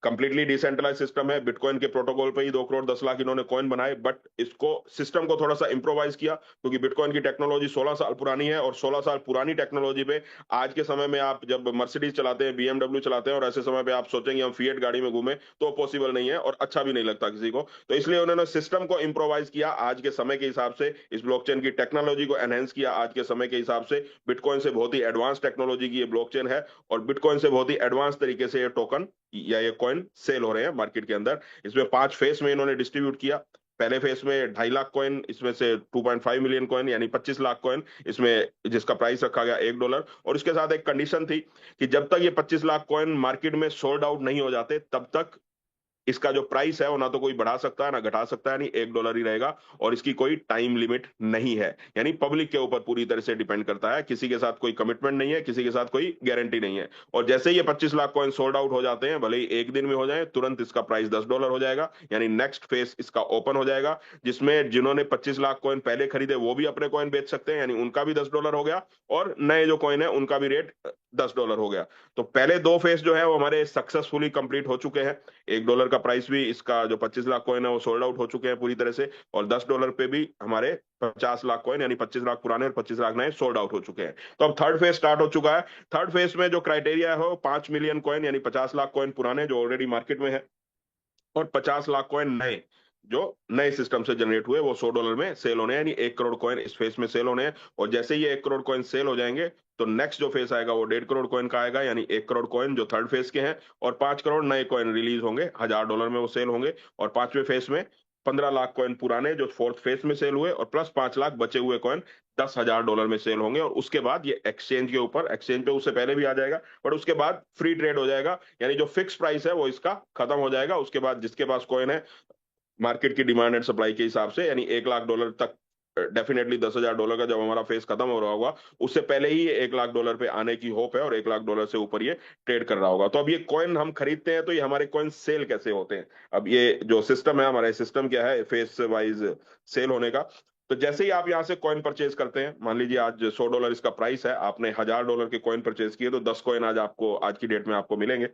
कंप्लीटली डिसेंट्रलाइज सिस्टम है, बिटकॉइन के प्रोटोकॉल पे ही 2 करोड़ 10 लाख इन्होंने कॉइन बनाए, बट इसको सिस्टम को थोड़ा सा इंप्रोवाइज किया, क्योंकि बिटकॉइन की टेक्नोलॉजी 16 साल पुरानी है, और 16 साल पुरानी टेक्नोलॉजी पे आज के समय में आप जब मर्सिडीज चलाते हैं, बीएमडब्ल्यू चलाते हैं, और ऐसे समय पे आप सोचेंगे हम फिएट गाड़ी में घूमें, तो पॉसिबल नहीं है और अच्छा भी नहीं लगता किसी को। तो इसलिए उन्होंने सिस्टम को इंप्रोवाइज किया आज के समय के हिसाब से, इस ब्लॉकचेन की टेक्नोलॉजी को एनहेंस किया आज के समय के हिसाब से। बिटकॉइन से बहुत ही एडवांस टेक्नोलॉजी की ये ब्लॉकचेन है, और बिटकॉइन से बहुत ही एडवांस तरीके से ये टोकन या ये कॉइन सेल हो रहे हैं मार्केट के अंदर। इसमें 5 फेस में इन्होंने डिस्ट्रीब्यूट किया। पहले फेस में 2.5 लाख कॉइन, इसमें से 2.5 मिलियन कॉइन यानी 25 लाख कॉइन, इसमें जिसका प्राइस रखा गया $1। और इसके साथ एक कंडीशन थी कि जब तक ये 25 लाख कॉइन मार्केट में सोल्ड आउट नहीं हो जाते, तब तक इसका जो प्राइस है वो ना तो कोई बढ़ा सकता है ना घटा सकता है, नहीं $1 ही रहेगा। और इसकी कोई टाइम लिमिट नहीं है, यानी पब्लिक के ऊपर पूरी तरह से डिपेंड करता है, किसी के साथ कोई कमिटमेंट नहीं है, किसी के साथ कोई गारंटी नहीं है। और जैसे ही ये 25 लाख कॉइन सोल्ड आउट हो जाते हैं, भले ही एक दिन में हो जाए, तुरंत इसका प्राइस $10 हो जाएगा, यानी नेक्स्ट फेस इसका ओपन हो जाएगा, जिसमें जिन्होंने 25 लाख कॉइन पहले खरीदे वो भी अपने कॉइन बेच सकते हैं, यानी उनका भी $10 हो गया, और नए जो कॉइन है उनका भी रेट $10 हो गया। तो पहले 2 फेस जो है वो हमारे सक्सेसफुली कंप्लीट हो चुके हैं। $1 का प्राइस भी, इसका जो 25 लाख कॉइन है वो सोल्ड आउट हो चुके हैं पूरी तरह से, और $10 पे भी हमारे 50 लाख कॉइन यानी 25 लाख पुराने और 25 लाख नए सोल्ड आउट हो चुके हैं। तो अब थर्ड फेज स्टार्ट हो चुका है। थर्ड फेज में जो क्राइटेरिया है वो 5 मिलियन कॉइन यानी 50 लाख कॉइन पुराने जो ऑलरेडी मार्केट में है, और 50 लाख कॉइन नए जो नए सिस्टम से जनरेट हुए, वो $100 में सेल होने हैं, यानी 1 करोड़ कॉइन इस फेस में सेल होने हैं। और जैसे ही ये 1 करोड़ कॉइन सेल हो जाएंगे तो नेक्स्ट जो फेस आएगा वो 1.5 करोड़ कॉइन का आएगा, यानी 1 करोड़ कॉइन जो थर्ड फेस के हैं, और 5 करोड़ नए कॉइन रिलीज होंगे, $1000 में वो सेल होंगे। और पांचवें फेस में 15 लाख कॉइन पुराने जो फोर्थ फेस में सेल हुए, और प्लस 5 लाख बचे हुए कॉइन $10,000 में सेल होंगे। और उसके बाद ये एक्सचेंज के ऊपर, एक्सचेंज पे उससे पहले भी आ जाएगा, बट उसके बाद फ्री ट्रेड हो जाएगा, यानी जो फिक्स प्राइस है वो इसका खत्म हो जाएगा। उसके बाद जिसके पास कॉइन है मार्केट की डिमांड एंड सप्लाई के हिसाब से, यानी $1 लाख तक, डेफिनेटली $10,000 का जब हमारा फेस खत्म हो रहा होगा, उससे पहले ही ये $1 लाख पे आने की होप है, और $1 लाख से ऊपर ये ट्रेड कर रहा होगा। तो अब ये कॉइन हम खरीदते हैं, तो ये हमारे कॉइन सेल कैसे होते हैं? अब ये जो सिस्टम है, हमारा सिस्टम क्या है फेस वाइज सेल होने का। तो जैसे ही आप यहाँ से कॉइन परचेज करते हैं, मान लीजिए आज $100 इसका प्राइस है, आपने $1000 के कॉइन परचेज किए, तो 10 कॉइन आज आपको, आज की डेट में आपको मिलेंगे।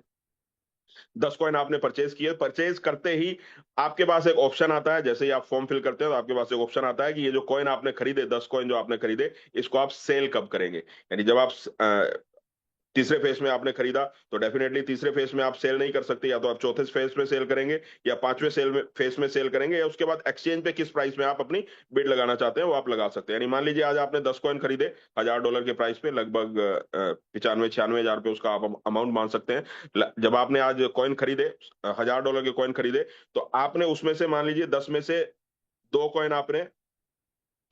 10 कॉइन आपने परचेज किए, परचेज करते ही आपके पास एक ऑप्शन आता है, जैसे ही आप फॉर्म फिल करते हैं तो आपके पास एक ऑप्शन आता है कि ये जो कॉइन आपने खरीदे, 10 कॉइन जो आपने खरीदे, इसको आप सेल कब करेंगे। यानी जब आप तीसरे फेज में आपने खरीदा, तो डेफिनेटली तीसरे फेज में आप सेल नहीं कर सकते, या तो आप चौथे फेज में सेल करेंगे, या पांचवें सेल में फेज में सेल करेंगे, या उसके बाद एक्सचेंज पे किस प्राइस में आप अपनी बिड लगाना चाहते हैं वो आप लगा सकते हैं। यानी मान लीजिए आज आपने 10 कॉइन खरीदे $1000 के प्राइस पे, लगभग 95-96 हजार पे उसका आप अमाउंट मान सकते हैं। जब आपने आज कॉइन खरीदे, $1000 के कॉइन खरीदे, तो आपने उसमें से मान लीजिए 10 में से दो कॉइन आपने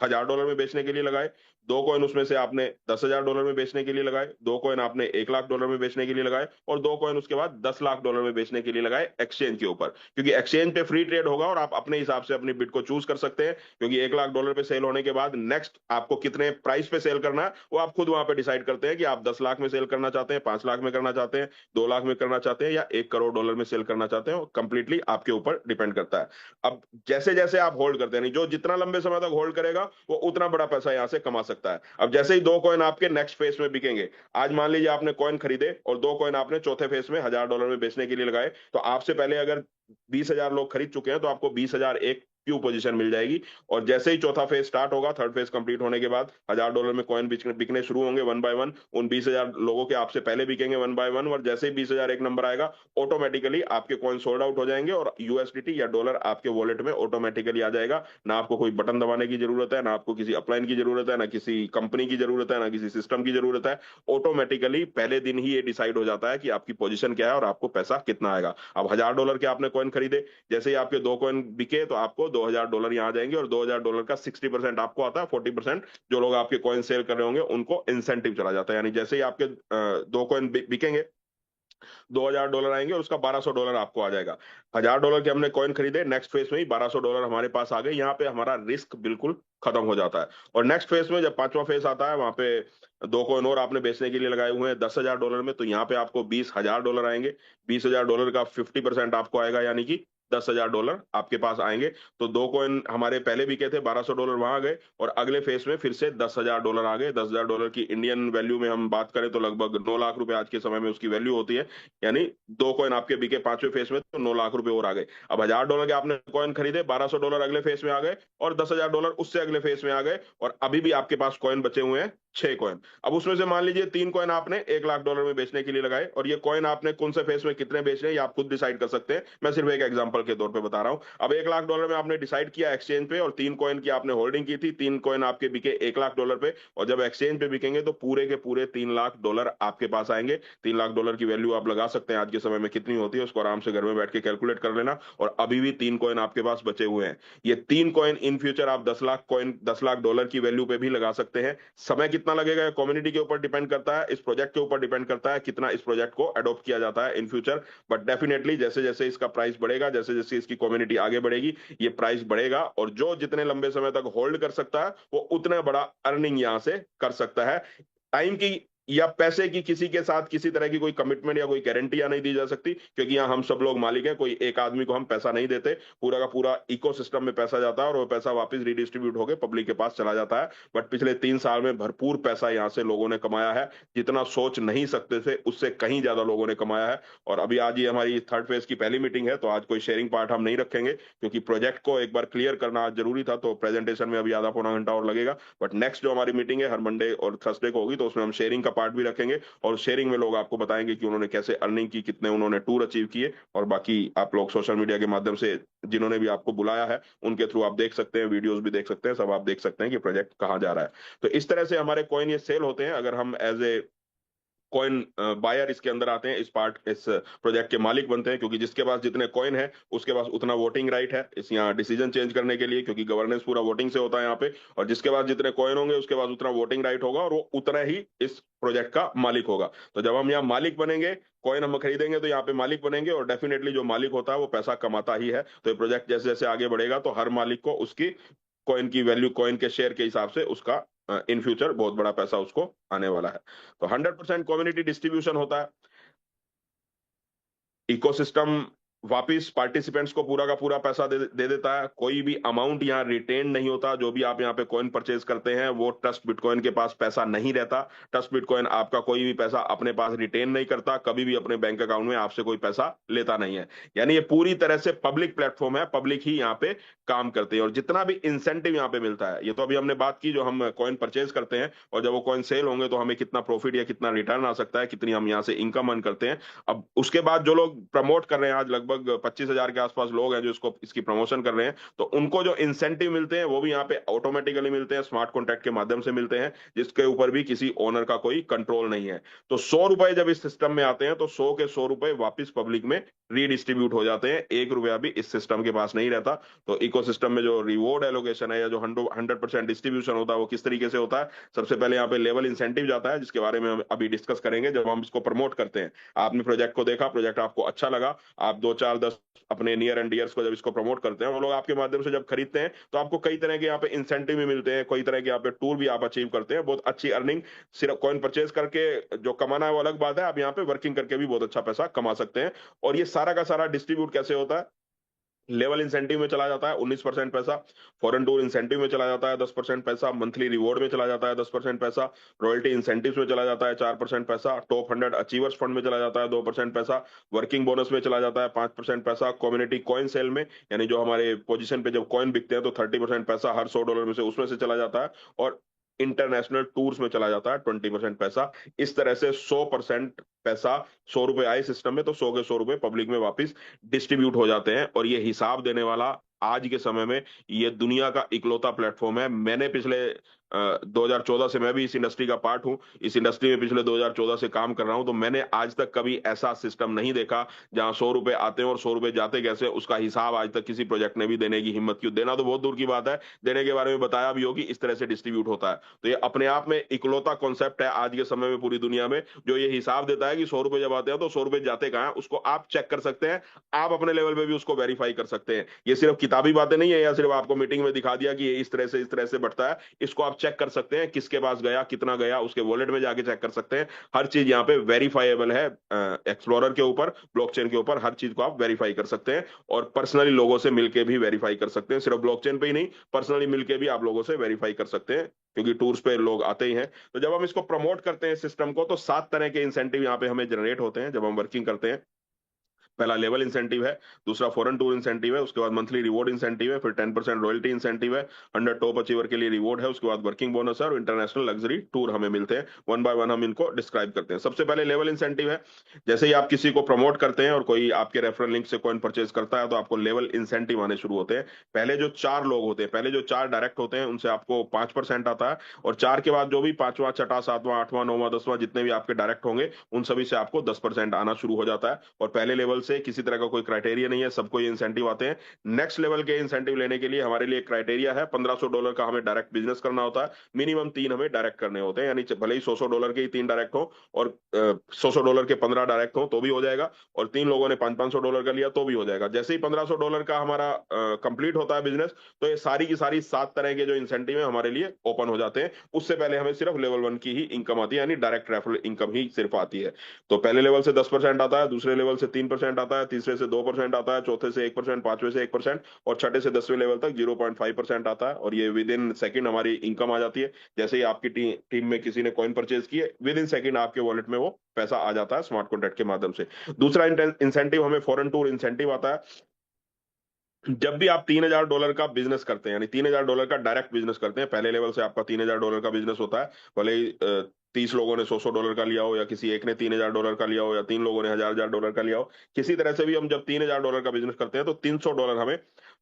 $1000 में बेचने के लिए लगाए, दो कॉइन उसमें से आपने $10,000 में बेचने के लिए लगाए, दो कॉइन आपने $1 लाख में बेचने के लिए लगाए, और दो कॉइन उसके बाद $10 लाख में बेचने के लिए लगाए एक्सचेंज के ऊपर। क्योंकि एक्सचेंज पे फ्री ट्रेड होगा और आप अपने हिसाब से अपनी बिड को चूज कर सकते हैं, क्योंकि $1 लाख पे सेल होने के बाद नेक्स्ट आपको कितने प्राइस पे सेल करना है वो आप खुद वहां पे डिसाइड करते हैं, कि आप 10 लाख में सेल करना चाहते हैं, 5 लाख में करना चाहते हैं, 2 लाख में करना चाहते हैं, या $1 करोड़ में सेल करना चाहते हैं, कंप्लीटली आपके ऊपर डिपेंड करता है। अब जैसे जैसे आप होल्ड करते हैं, नहीं जो जितना लंबे समय तक होल्ड करेगा वो उतना बड़ा पैसा यहां से कमा सकता है। अब जैसे ही दो कॉइन आपके नेक्स्ट फेस में बिकेंगे, आज मान लीजिए आपने कॉइन खरीदे और दो कॉइन आपने चौथे फेस में $1000 में बेचने के लिए लगाए, तो आपसे पहले अगर 20,000 लोग खरीद चुके हैं तो आपको 20,001 क्यू पोजीशन मिल जाएगी। और जैसे ही चौथा फेज स्टार्ट होगा, थर्ड फेज कंप्लीट होने के बाद $1000 में कॉइन बिकने शुरू होंगे वन बाय वन, उन 20,000 लोगों के आपसे पहले बिकेंगे वन बाय वन, और जैसे ही 20,001 नंबर आएगा, ऑटोमेटिकली आपके कॉइन सोल्ड आउट हो जाएंगे, और यूएसडीटी या डॉलर आपके वॉलेट में ऑटोमेटिकली आ जाएगा। ना आपको कोई बटन दबाने की जरूरत है, ना आपको किसी अपलाइन की जरूरत है, ना किसी कंपनी की जरूरत है, ना किसी सिस्टम की जरूरत है। ऑटोमेटिकली पहले दिन ही ये डिसाइड हो जाता है कि आपकी पोजीशन क्या है और आपको पैसा कितना आएगा। अब $1000 के आपने कॉइन खरीदे, जैसे ही आपके दो कॉइन बिके तो आपको $2000 यहाँ आ जाएंगे, और $2000 का 60% आपको आता है, 40% जो लोग आपके कॉइन सेल कर रहे होंगे उनको इंसेंटिव चला जाता है। यानी जैसे ही आपके दो कॉइन बिकेंगे, $2000 आएंगे और उसका $1200 आपको आ जाएगा। $1000 के हमने कॉइन खरीदे, नेक्स्ट फेज में ही $1200 हमारे पास आ गए, यहाँ पे हमारा रिस्क बिल्कुल खत्म हो जाता है। और नेक्स्ट फेज में जब पांचवा फेज आता है, वहां पे दो कॉइन और आपने बेचने के लिए लगाए हुए हैं $10,000 में, तो यहाँ पे आपको $20,000 आएंगे। $20,000 का 50% आपको आएगा, यानी कि $10,000 आपके पास आएंगे। तो दो कॉइन हमारे पहले बिके थे, $1200 वहां आ गए, और अगले फेज में फिर से $10,000 आ गए। $10,000 की इंडियन वैल्यू में हम बात करें तो लगभग 9 लाख रुपए आज के समय में उसकी वैल्यू होती है। यानी दो कॉइन आपके बिके पांचवें फेज में, तो 9 लाख रुपए और आ गए। अब $1000 के आपने कॉइन खरीदे, $1200 अगले फेज में आ गए, और $10,000 उससे अगले फेज में आ गए, और अभी भी आपके पास कॉइन बचे हुए हैं 6 कॉइन। अब उसमें से मान लीजिए 3 कॉइन आपने $1 लाख में बेचने के लिए लगाए, और ये कॉइन आपने कौन से फेज में कितने बेचने ये आप खुद डिसाइड कर सकते हैं, मैं सिर्फ एक एग्जांपल के तौर पे बता रहा हूं। अब $1 लाख में आपने डिसाइड किया एक्सचेंज पे, और 3 कॉइन की आपने होल्डिंग की थी, 3 कॉइन आपके बिके $1 लाख पे, और जब एक्सचेंज पे बिकेंगे तो पूरे के पूरे $3 लाख आपके पास आएंगे। $3 लाख की वैल्यू आप लगा सकते हैं आज के समय में कितनी होती है, उसको आराम से घर में बैठ के कैलकुलेट कर लेना। और अभी भी 3 कॉइन आपके पास बचे हुए हैं। ये 3 कॉइन इन फ्यूचर आप 10 लाख कॉइन $10 लाख की वैल्यू पे भी लगा सकते हैं। समय कितना लगेगा कम्युनिटी के ऊपर डिपेंड करता है, इस प्रोजेक्ट के ऊपर डिपेंड करता है कितना इस प्रोजेक्ट को अडॉप्ट किया जाता है इन फ्यूचर। बट डेफिनेटली जैसे जैसे इसका प्राइस बढ़ेगा, जैसे जैसे इसकी कम्युनिटी आगे बढ़ेगी, ये प्राइस बढ़ेगा, और जो जितने लंबे समय तक होल्ड कर सकता है वो उतना बड़ा अर्निंग यहां से कर सकता है। टाइम की या पैसे की किसी के साथ किसी तरह की कोई कमिटमेंट या कोई गारंटियां नहीं दी जा सकती, क्योंकि यहाँ हम सब लोग मालिक हैं, कोई एक आदमी को हम पैसा नहीं देते, पूरा का पूरा इकोसिस्टम में पैसा जाता है और वो पैसा वापस रिडिस्ट्रीब्यूट होकर पब्लिक के पास चला जाता है। बट पिछले 3 साल में भरपूर पैसा यहाँ से लोगों ने कमाया है, जितना सोच नहीं सकते थे उससे कहीं ज्यादा लोगों ने कमाया है। और अभी आज ये हमारी थर्ड फेज की पहली मीटिंग है, तो आज कोई शेयरिंग पार्ट हम नहीं रखेंगे, क्योंकि प्रोजेक्ट को एक बार क्लियर करना आज जरूरी था, तो प्रेजेंटेशन में अभी आधा पौना घंटा और लगेगा। बट नेक्स्ट जो हमारी मीटिंग है हर मंडे और थर्सडे को होगी, तो उसमें हम शेयरिंग का पार्ट भी रखेंगे, और शेयरिंग में लोग आपको बताएंगे कि उन्होंने कैसे अर्निंग की, कितने उन्होंने टूर अचीव किए। और बाकी आप लोग सोशल मीडिया के माध्यम से जिन्होंने भी आपको बुलाया है उनके थ्रू आप देख सकते हैं, वीडियोस भी देख सकते हैं, सब आप देख सकते हैं कि प्रोजेक्ट कहाँ जा रहा है। तो इस तरह से हमारे कॉइन ये सेल होते हैं। अगर हम एज ए कॉइन बायर इसके अंदर आते हैं, इस प्रोजेक्ट के मालिक बनते हैं, क्योंकि जिसके पास जितने कॉइन है उसके पास उतना वोटिंग राइट है इस यहाँ डिसीजन चेंज करने के लिए, क्योंकि गवर्नेंस पूरा वोटिंग से होता है यहाँ पे। और जिसके पास जितने कॉइन होंगे उसके पास उतना वोटिंग राइट होगा, और वो उतना ही इस प्रोजेक्ट का मालिक होगा। तो जब हम यहाँ मालिक बनेंगे, कॉइन हम खरीदेंगे, तो यहाँ पे मालिक बनेंगे, और डेफिनेटली जो मालिक होता है वो पैसा कमाता ही है। तो ये प्रोजेक्ट जैसे जैसे आगे बढ़ेगा तो हर मालिक को उसकी कॉइन की वैल्यू, कॉइन के शेयर के हिसाब से उसका इन फ्यूचर बहुत बड़ा पैसा उसको आने वाला है। तो 100% कम्युनिटी डिस्ट्रीब्यूशन होता है। इकोसिस्टम वापिस पार्टिसिपेंट्स को पूरा का पूरा पैसा दे देता है। कोई भी अमाउंट यहाँ रिटेन नहीं होता। जो भी आप यहाँ पे कॉइन परचेज करते हैं वो ट्रस्ट बिटकॉइन के पास पैसा नहीं रहता। ट्रस्ट बिटकॉइन आपका कोई भी पैसा अपने पास रिटेन नहीं करता, कभी भी अपने बैंक अकाउंट में आपसे कोई पैसा लेता नहीं है। यानी ये पूरी तरह से पब्लिक प्लेटफॉर्म है, पब्लिक ही यहाँ पे काम करते हैं। और जितना भी इंसेंटिव यहाँ पे मिलता है, ये तो अभी हमने बात की जो हम कॉइन परचेज करते हैं, और जब वो कॉइन सेल होंगे तो हमें कितना प्रॉफिट या कितना रिटर्न आ सकता है, कितनी हम यहाँ से इनकम अर्न करते हैं। अब उसके बाद जो लोग प्रमोट कर रहे हैं, आज लगभग 25,000 के आसपास लोग हैं जो इसको इसकी प्रमोशन कर रहे हैं, तो उनको जो इंसेंटिव मिलते हैं वो भी यहाँ पे ऑटोमेटिकली मिलते हैं, स्मार्ट कॉन्ट्रैक्ट के माध्यम से मिलते हैं, जिसके ऊपर भी किसी ओनर का कोई कंट्रोल नहीं है। तो 100 रुपए जब इस सिस्टम में आते हैं तो 100 के 100 रुपए वापिस पब्लिक में रीडिस्ट्रीब्यूट हो जाते हैं, 1 रुपया भी इस सिस्टम के पास नहीं रहता। तो इकोसिस्टम में जो रिवॉर्ड एलोकेशन है या जो 100% डिस्ट्रीब्यूशन होता है वो किस तरीके से होता है। सबसे पहले यहाँ पे लेवल इंसेंटिव जाता है, जिसके बारे में हम अभी डिस्कस करेंगे जब हम इसको प्रमोट करते हैं। आपने प्रोजेक्ट को देखा, प्रोजेक्ट आपको अच्छा लगा, आप 2 4 10 अपने नियर एंड डियर्स को जब इसको प्रमोट करते हैं, वो लोग आपके माध्यम से जब खरीदते हैं तो आपको कई तरह के यहाँ पे इंसेंटिव भी मिलते हैं, कई तरह के यहाँ पे टूर भी आप अचीव करते हैं, बहुत अच्छी अर्निंग। सिर्फ कॉइन परचेज करके जो कमाना है वो अलग बात है, आप यहाँ पे वर्किंग करके भी बहुत अच्छा पैसा कमा सकते हैं। और ये सारा का सारा डिस्ट्रीब्यूट कैसे होता है, लेवल इंसेंटिव में चला जाता है 19% पैसा, फॉरेन टूर इंसेंटिव में चला जाता है 10% पैसा, मंथली रिवॉर्ड में चला जाता है 10% पैसा, रॉयल्टी इंसेंटिव्स में चला जाता है 4% पैसा, टॉप 100 अचीवर्स फंड में चला जाता है 2% पैसा, वर्किंग बोनस में चला जाता है 5% पैसा, कम्युनिटी कॉइन सेल में यानी जो हमारे पोजीशन पे जब कॉइन बिकते हैं तो 30% पैसा हर $100 में से उसमें से चला जाता है, और इंटरनेशनल टूर्स में चला जाता है 20% पैसा। इस तरह से 100% पैसा, 100 रुपए आए सिस्टम में तो 100 के 100 रुपए पब्लिक में वापस डिस्ट्रीब्यूट हो जाते हैं। और ये हिसाब देने वाला आज के समय में ये दुनिया का इकलौता प्लेटफॉर्म है। मैंने पिछले 2014 से मैं भी इस इंडस्ट्री का पार्ट हूं, इस इंडस्ट्री में पिछले 2014 से काम कर रहा हूं, तो मैंने आज तक कभी ऐसा सिस्टम नहीं देखा जहां 100 रुपए आते हैं और 100 रुपए जाते कैसे, उसका हिसाब आज तक किसी प्रोजेक्ट ने भी देने की हिम्मत की। देना तो बहुत दूर की बात है, देने के बारे में बताया भी होगी इस तरह से डिस्ट्रीब्यूट होता है। तो ये अपने आप में इकलौता कॉन्सेप्ट है आज के समय में पूरी दुनिया में, जो ये हिसाब देता है कि 100 रुपए जब आते हैं तो 100 रुपए जाते कहाँ हैं, उसको आप चेक कर सकते हैं, आप अपने लेवल पे भी उसको वेरीफाई कर सकते हैं। ये सिर्फ किताबी बातें नहीं है या सिर्फ आपको मीटिंग में दिखा दिया कि ये इस तरह से बढ़ता है, इसको आप चेक कर सकते हैं, किसके पास गया, कितना गया, उसके वॉलेट में जाके चेक कर सकते हैं। हर चीज यहाँ पे वेरीफाइएबल है। एक्सप्लोरर के ऊपर, ब्लॉकचेन के ऊपर हर चीज को आप वेरीफाई कर सकते हैं, और पर्सनली लोगों से मिलकर भी वेरीफाई कर सकते हैं। सिर्फ ब्लॉकचेन पे ही नहीं, पर्सनली मिलकर भी आप लोगों से वेरीफाई कर सकते हैं, क्योंकि टूर्स पे लोग आते ही हैं। तो जब हम इसको प्रमोट करते हैं सिस्टम को, तो 7 तरह के इंसेंटिव यहाँ पे हमें जनरेट होते हैं जब हम वर्किंग करते हैं। पहला लेवल इंसेंटिव है, दूसरा फॉरेन टूर इंसेंटिव है, उसके बाद मंथली रिवॉर्ड इंसेंटिव है, फिर 10% रॉयल्टी इंसेंटिव है, अंडर टॉप अचीवर के लिए रिवॉर्ड है, उसके बाद वर्किंग बोनस है, और इंटरनेशनल लग्जरी टूर हमें मिलते हैं। वन बाय वन हम इनको डिस्क्राइब करते हैं। सबसे पहले लेवल इंसेंटिव है। जैसे ही आप किसी को प्रमोट करते हैं और कोई आपके रेफरल लिंक से कॉइन परचेज करता है तो आपको लेवल इंसेंटिव आने शुरू होते हैं। पहले जो 4 लोग होते हैं, पहले जो 4 डायरेक्ट होते हैं उनसे आपको 5% आता है, और 4 के बाद जो भी 5वां, छठा, 7वां, 8वां, 9वां, 10वां जितने भी आपके डायरेक्ट होंगे उन सभी से आपको 10% आना शुरू हो जाता है। और पहले लेवल से किसी तरह का कोई क्राइटेरिया नहीं है, सबको ये इंसेंटिव आते हैं। नेक्स्ट लेवल के इंसेंटिव लेने के लिए हमारे लिए क्राइटेरिया है, $1500 का हमें डायरेक्ट बिजनेस करना होता है, मिनिमम 3 हमें डायरेक्ट करने होते हैं, यानी भले ही $100 के ही 3 डायरेक्ट हो और $100 के 15 डायरेक्ट हो तो भी हो जाएगा, और 3 लोगों ने $500 का लिया तो भी हो जाएगा। जैसे ही $1500 का हमारा कंप्लीट होता है बिजनेस, तो ये सारी की सारी 7 तरह के जो इंसेंटिव है हमारे लिए ओपन हो जाते हैं। उससे पहले हमें सिर्फ लेवल 1 की ही इनकम आती है, यानी डायरेक्ट रेफरल इनकम ही सिर्फ आती है। तो पहले लेवल से 10% आता है, दूसरे लेवल से 3% आता है, तीसरे से 2% आता है, चौथे से 1%, पांचवे से 1%, और छठे से 10वें लेवल तक 0.5% आता है, और ये विद इन सेकेंड हमारी इनकम आ जाती है। जैसे ही आपकी टीम में किसी ने कॉइन परचेज किए, विद इन सेकेंड आपके वॉलेट में वो पैसा आ जाता है स्मार्ट कॉन्ट्रैक्ट के माध्यम से। दूसरा इंसेंटिव हमें फॉरेन टूर इंसेंटिव आता है। जब भी आप $3000 का बिजनेस करते हैं, यानी $3000 का डायरेक्ट बिजनेस करते हैं, पहले लेवल से आपका $3000 का बिजनेस होता है, भले ही 30 लोगों ने $100 का लिया हो, या किसी एक ने $3000 का लिया हो, या 3 लोगों ने $1000 का लिया हो, किसी तरह से भी हम जब $3000 का बिजनेस करते हैं तो $300 हमें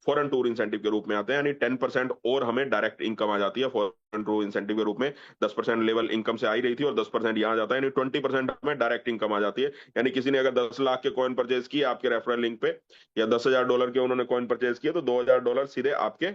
फॉरेन टूर इंसेंटिव के रूप में आते हैं, यानी 10% और हमें डायरेक्ट इनकम आ जाती है फॉरेन टूर इंसेंटिव के रूप में। 10% लेवल इनकम से आ ही रही थी, और 10% यहाँ आ जाता है, यानी 20% हमें डायरेक्ट इनकम आ जाती है। यानी किसी ने अगर 10 लाख के कॉइन परचेज किए आपके रेफरल लिंक पे, या $10,000 के उन्होंने कॉइन परचेज किए, तो $2000 सीधे आपके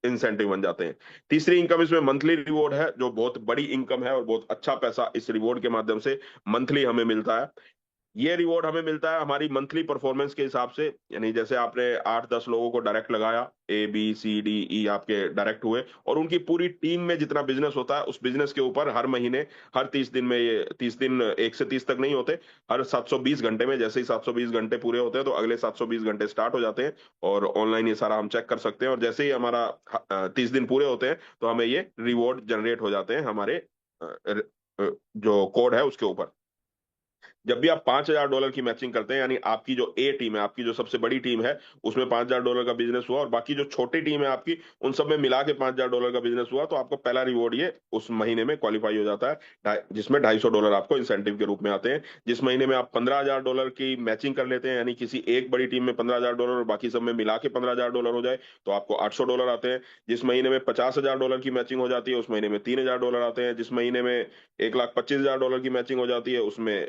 इंसेंटिव बन जाते हैं। तीसरी इनकम इसमें मंथली रिवॉर्ड है, जो बहुत बड़ी इनकम है, और बहुत अच्छा पैसा इस रिवॉर्ड के माध्यम से मंथली हमें मिलता है। ये रिवॉर्ड हमें मिलता है हमारी मंथली परफॉर्मेंस के हिसाब से, यानी जैसे आपने 8-10 लोगों को डायरेक्ट लगाया, A B C D E आपके डायरेक्ट हुए, और उनकी पूरी टीम में जितना बिजनेस होता है उस बिजनेस के ऊपर हर महीने, हर 30 दिन में, ये 30 दिन 1 से 30 तक नहीं होते, हर 720 घंटे में, जैसे ही 720 घंटे पूरे होते हैं तो अगले 720 घंटे स्टार्ट हो जाते हैं, और ऑनलाइन ये सारा हम चेक कर सकते हैं, और जैसे ही हमारा 30 दिन पूरे होते हैं तो हमें ये रिवॉर्ड जनरेट हो जाते हैं हमारे जो कोड है उसके ऊपर। जब भी आप $5000 की मैचिंग करते हैं, यानी आपकी जो ए टीम है, आपकी जो सबसे बड़ी टीम है, उसमें $5000 का बिजनेस हुआ, और बाकी जो छोटी टीम है आपकी, उन सब में मिला के $5000 का बिजनेस हुआ, तो आपको पहला रिवॉर्ड ये उस महीने में क्वालिफाई हो जाता है, जिसमें $250 आपको इंसेंटिव के रूप में आते हैं। जिस महीने में आप $15000 की मैचिंग कर लेते हैं, यानी किसी एक बड़ी टीम में $15000 और बाकी सब में मिला के $15000 हो जाए, तो आपको $800 आते हैं। जिस महीने में $50000 की मैचिंग हो जाती है, उस महीने में $3000 आते हैं। जिस महीने में $1,25,000 की मैचिंग हो जाती है, उसमें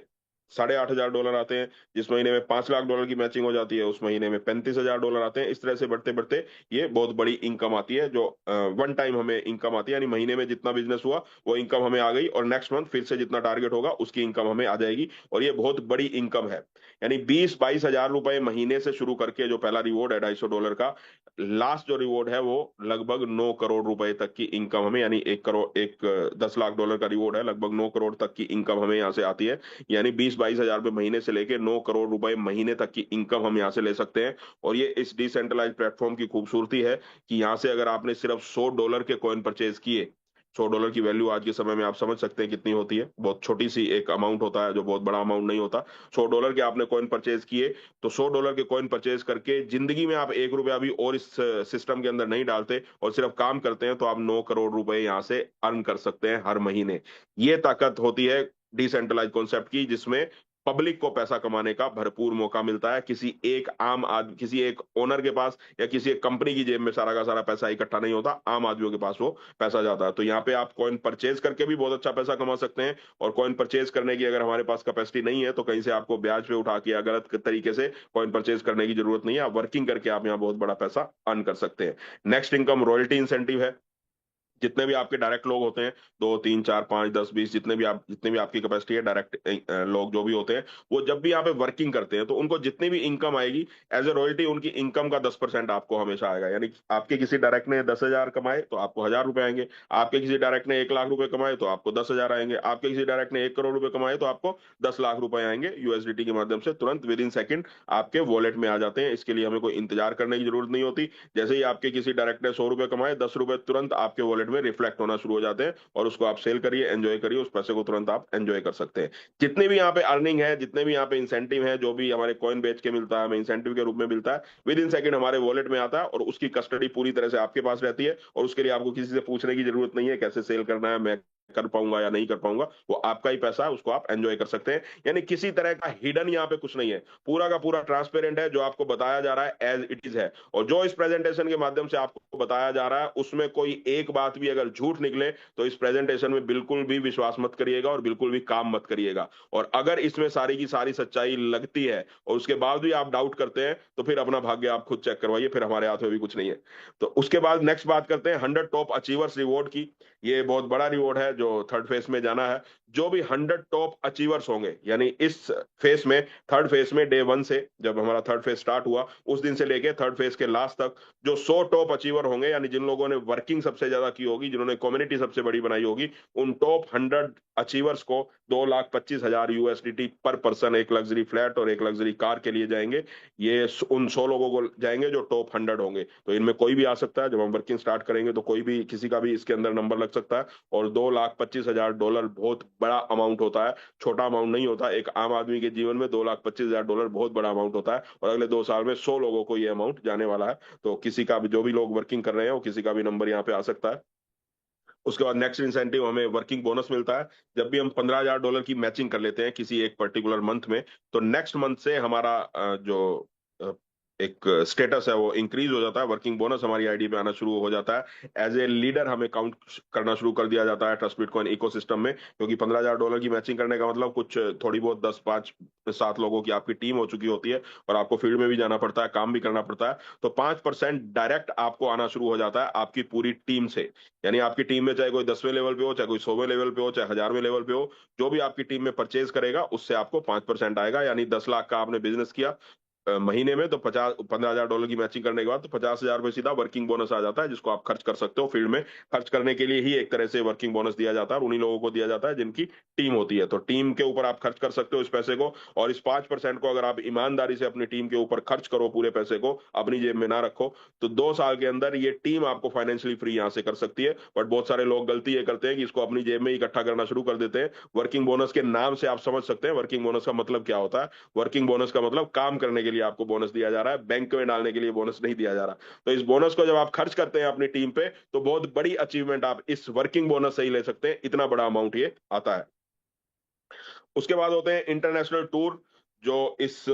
$8500 आते हैं। जिस महीने में $5 लाख की मैचिंग हो जाती है, उस महीने में $35,000 आते हैं। इस तरह से बढ़ते बढ़ते ये बहुत बड़ी इनकम आती है, जो वन टाइम हमें इनकम आती है, यानी महीने में जितना बिजनेस हुआ वो इनकम हमें आ गई, और नेक्स्ट मंथ फिर से जितना टारगेट होगा उसकी इनकम हमें आ जाएगी, और ये बहुत बड़ी इनकम है। यानी 20-22 हजार रुपए महीने से शुरू करके जो पहला रिवॉर्ड है $250 का, लास्ट जो रिवॉर्ड है वो लगभग 9 करोड़ रुपए तक की इनकम हमें, यानी 1 करोड़, एक $10 लाख का रिवॉर्ड है, लगभग 9 करोड़ तक की इनकम हमें यहाँ से आती है। यानी 20-22 हजार रुपए महीने से लेके 9 करोड़ रुपए महीने तक की इनकम हम यहाँ से ले सकते हैं। और ये इस डिसेंट्रलाइज प्लेटफॉर्म की खूबसूरती है कि यहाँ से अगर आपने सिर्फ $100 के कॉइन परचेज किए, $100 की वैल्यू आज के समय में आप समझ सकते हैं कितनी होती है, बहुत छोटी सी एक अमाउंट होता है, जो बहुत बड़ा अमाउंट नहीं होता। $100 के आपने कॉइन परचेज किए, तो $100 के कॉइन परचेज करके जिंदगी में आप 1 रुपया भी और इस सिस्टम के अंदर नहीं डालते, और सिर्फ काम करते हैं, तो आप 9 करोड़ रुपए यहाँ से अर्न कर सकते हैं हर महीने। ये ताकत होती है डिसेंट्रलाइज कॉन्सेप्ट की, जिसमें पब्लिक को पैसा कमाने का भरपूर मौका मिलता है। किसी एक आम आदमी, किसी एक ओनर के पास या किसी एक कंपनी की जेब में सारा का सारा पैसा इकट्ठा नहीं होता, आम आदमियों के पास वो पैसा जाता है। तो यहाँ पे आप कॉइन परचेज करके भी बहुत अच्छा पैसा कमा सकते हैं, और कॉइन परचेज करने की अगर हमारे पास कैपेसिटी नहीं है, तो कहीं से आपको ब्याज पे उठा के या गलत तरीके से कॉइन परचेज करने की जरूरत नहीं है, आप वर्किंग करके आप यहाँ बहुत बड़ा पैसा अर्न कर सकते हैं। नेक्स्ट इनकम रॉयल्टी इंसेंटिव है। जितने भी आपके डायरेक्ट लोग होते हैं, 2 3 4 5 10 20, जितने भी आपकी कैपेसिटी है, डायरेक्ट लोग जो भी होते हैं, वो जब भी यहाँ पे वर्किंग करते हैं, तो उनको जितनी भी इनकम आएगी, एज ए रॉयल्टी उनकी इनकम का 10% आपको हमेशा आएगा। यानी आपके किसी डायरेक्ट ने 10,000 कमाए तो आपको $1000 आएंगे, आपके किसी डायरेक्ट ने 1 लाख रुपए कमाए तो आपको 10,000 आएंगे, आपके किसी डायरेक्ट ने 1 करोड़ रुपए कमाए तो आपको 10 लाख रुपए आएंगे, यूएसडीटी के माध्यम से तुरंत विद इन सेकंड आपके वॉलेट में आ जाते हैं। इसके लिए हमें कोई इंतजार करने की जरूरत नहीं होती। जैसे ही आपके किसी डायरेक्ट ने $100 कमाए, $10 तुरंत आपके वॉलेट में रिफ्लेक्ट होना शुरू हो जाते हैं, और उसको आप सेल करिए, एंजॉय करिए, उस पैसे को तुरंत आप एंजॉय कर सकते हैं। जितने भी यहाँ पे अर्निंग है, जितने भी यहाँ पे इंसेंटिव है, जो भी हमारे कॉइन बेच के मिलता है, हमें इंसेंटिव के रूप में मिलता है, विद इन सेकंड हमारे वॉलेट में आता है, और उसकी कस्टडी पूरी तरह से आपके पास रहती है, और उसके लिए आपको किसी से पूछने की जरूरत नहीं है कैसे सेल करना है, मैं कर पाऊंगा या नहीं कर पाऊंगा, वो आपका ही पैसा है, उसको आप एंजॉय कर सकते हैं। यानी किसी तरह का हिडन यहाँ पे कुछ नहीं है, पूरा का पूरा ट्रांसपेरेंट है, जो आपको बताया जा रहा है एज इट इज है। और जो इस प्रेजेंटेशन के माध्यम से आपको बताया जा रहा है, उसमें कोई एक बात भी अगर झूठ निकले तो इस प्रेजेंटेशन में बिल्कुल भी विश्वास मत करिएगा और बिल्कुल भी काम मत करिएगा। और अगर इसमें सारी की सारी सच्चाई लगती है और उसके बाद भी आप डाउट करते हैं, तो फिर अपना भाग्य आप खुद चेक करवाइए, फिर हमारे हाथ में भी कुछ नहीं है। तो उसके बाद नेक्स्ट बात करते हैं 100 टॉप अचीवर्स रिवॉर्ड की। ये बहुत बड़ा रिवॉर्ड है जो थर्ड फेज में जाना है। जो भी 100 टॉप अचीवर्स होंगे, यानी इस फेज में, थर्ड फेज में डे 1 से, जब हमारा थर्ड फेज स्टार्ट हुआ उस दिन से लेके थर्ड फेज के लास्ट तक, जो 100 टॉप अचीवर होंगे, यानी जिन लोगों ने वर्किंग सबसे ज्यादा की होगी, जिन्होंने कम्युनिटी सबसे बड़ी बनाई होगी, उन टॉप 100 अचीवर्स को 2,25,000 USDT पर पर्सन एक लग्जरी फ्लैट और एक लग्जरी कार के लिए जाएंगे। ये उन 100 लोगों को जाएंगे जो टॉप 100 होंगे। तो इनमें कोई भी आ सकता है, जब हम वर्किंग स्टार्ट करेंगे तो कोई भी, किसी का भी इसके अंदर नंबर लग सकता है। और $2,25,000 बहुत बड़ा अमाउंट होता है, छोटा अमाउंट नहीं होता। एक आम आदमी के जीवन में $2,25,000 बहुत बड़ा अमाउंट होता है, और अगले 2 साल में 100 लोगों को ये अमाउंट जाने वाला है। तो किसी का भी, जो भी लोग वर्किंग कर रहे हैं, वो किसी का भी नंबर यहाँ पे आ सकता है। उसके बाद नेक्स्ट इंसेंटिव, हमें वर्किंग बोनस मिलता है। जब भी हम $15,000 की मैचिंग कर लेते हैं किसी एक पर्टिकुलर मंथ में, तो नेक्स्ट मंथ से हमारा जो अ, एक स्टेटस है वो इंक्रीज हो जाता है, वर्किंग बोनस हमारी आईडी पे आना शुरू हो जाता है। एज ए लीडर हमें काउंट करना शुरू कर दिया जाता है ट्रस्ट बिटकॉइन इकोसिस्टम में, क्योंकि $15,000 की मैचिंग करने का मतलब कुछ थोड़ी बहुत 10, 5, 7 लोगों की आपकी टीम हो चुकी होती है, और आपको फील्ड में भी जाना पड़ता है, काम भी करना पड़ता है। तो 5% डायरेक्ट आपको आना शुरू हो जाता है आपकी पूरी टीम से। यानी आपकी टीम में चाहे कोई 10वें लेवल पे हो, चाहे कोई 100वें लेवल पे हो, चाहे 1000वें लेवल पे हो, जो भी आपकी टीम में परचेज करेगा उससे आपको 5% आएगा। यानी 10 लाख का आपने बिजनेस किया महीने में, तो 15,000 की मैचिंग करने के बाद तो 50,000 रुपये सीधा वर्किंग बोनस आ जाता है, जिसको आप खर्च कर सकते हो फील्ड में। खर्च करने के लिए ही एक तरह से वर्किंग बोनस दिया जाता है, और उन्हीं लोगों को दिया जाता है जिनकी टीम होती है। तो टीम के ऊपर आप खर्च कर सकते हो इस पैसे को। और इस 5% को अगर आप ईमानदारी से अपनी टीम के ऊपर खर्च करो, पूरे पैसे को अपनी जेब में ना रखो, तो 2 साल के अंदर ये टीम आपको फाइनेंशियली फ्री यहाँ से कर सकती है। बट बहुत सारे लोग गलती ये करते हैं कि इसको अपनी जेब में ही इकट्ठा करना शुरू कर देते हैं। वर्किंग बोनस के नाम से आप समझ सकते हैं वर्किंग बोनस का मतलब क्या होता है। वर्किंग बोनस का मतलब काम करने के लिए आपको बोनस दिया जा रहा है, बैंक में डालने के लिए बोनस नहीं दिया जा रहा। तो इस बोनस को जब आप खर्च करते हैं अपनी टीम पे, तो बहुत बड़ी अचीवमेंट आप इस वर्किंग बोनस से ही ले सकते हैं, इतना बड़ा अमाउंट ये आता है। उसके बाद होते हैं इंटरनेशनल टूर, जो इस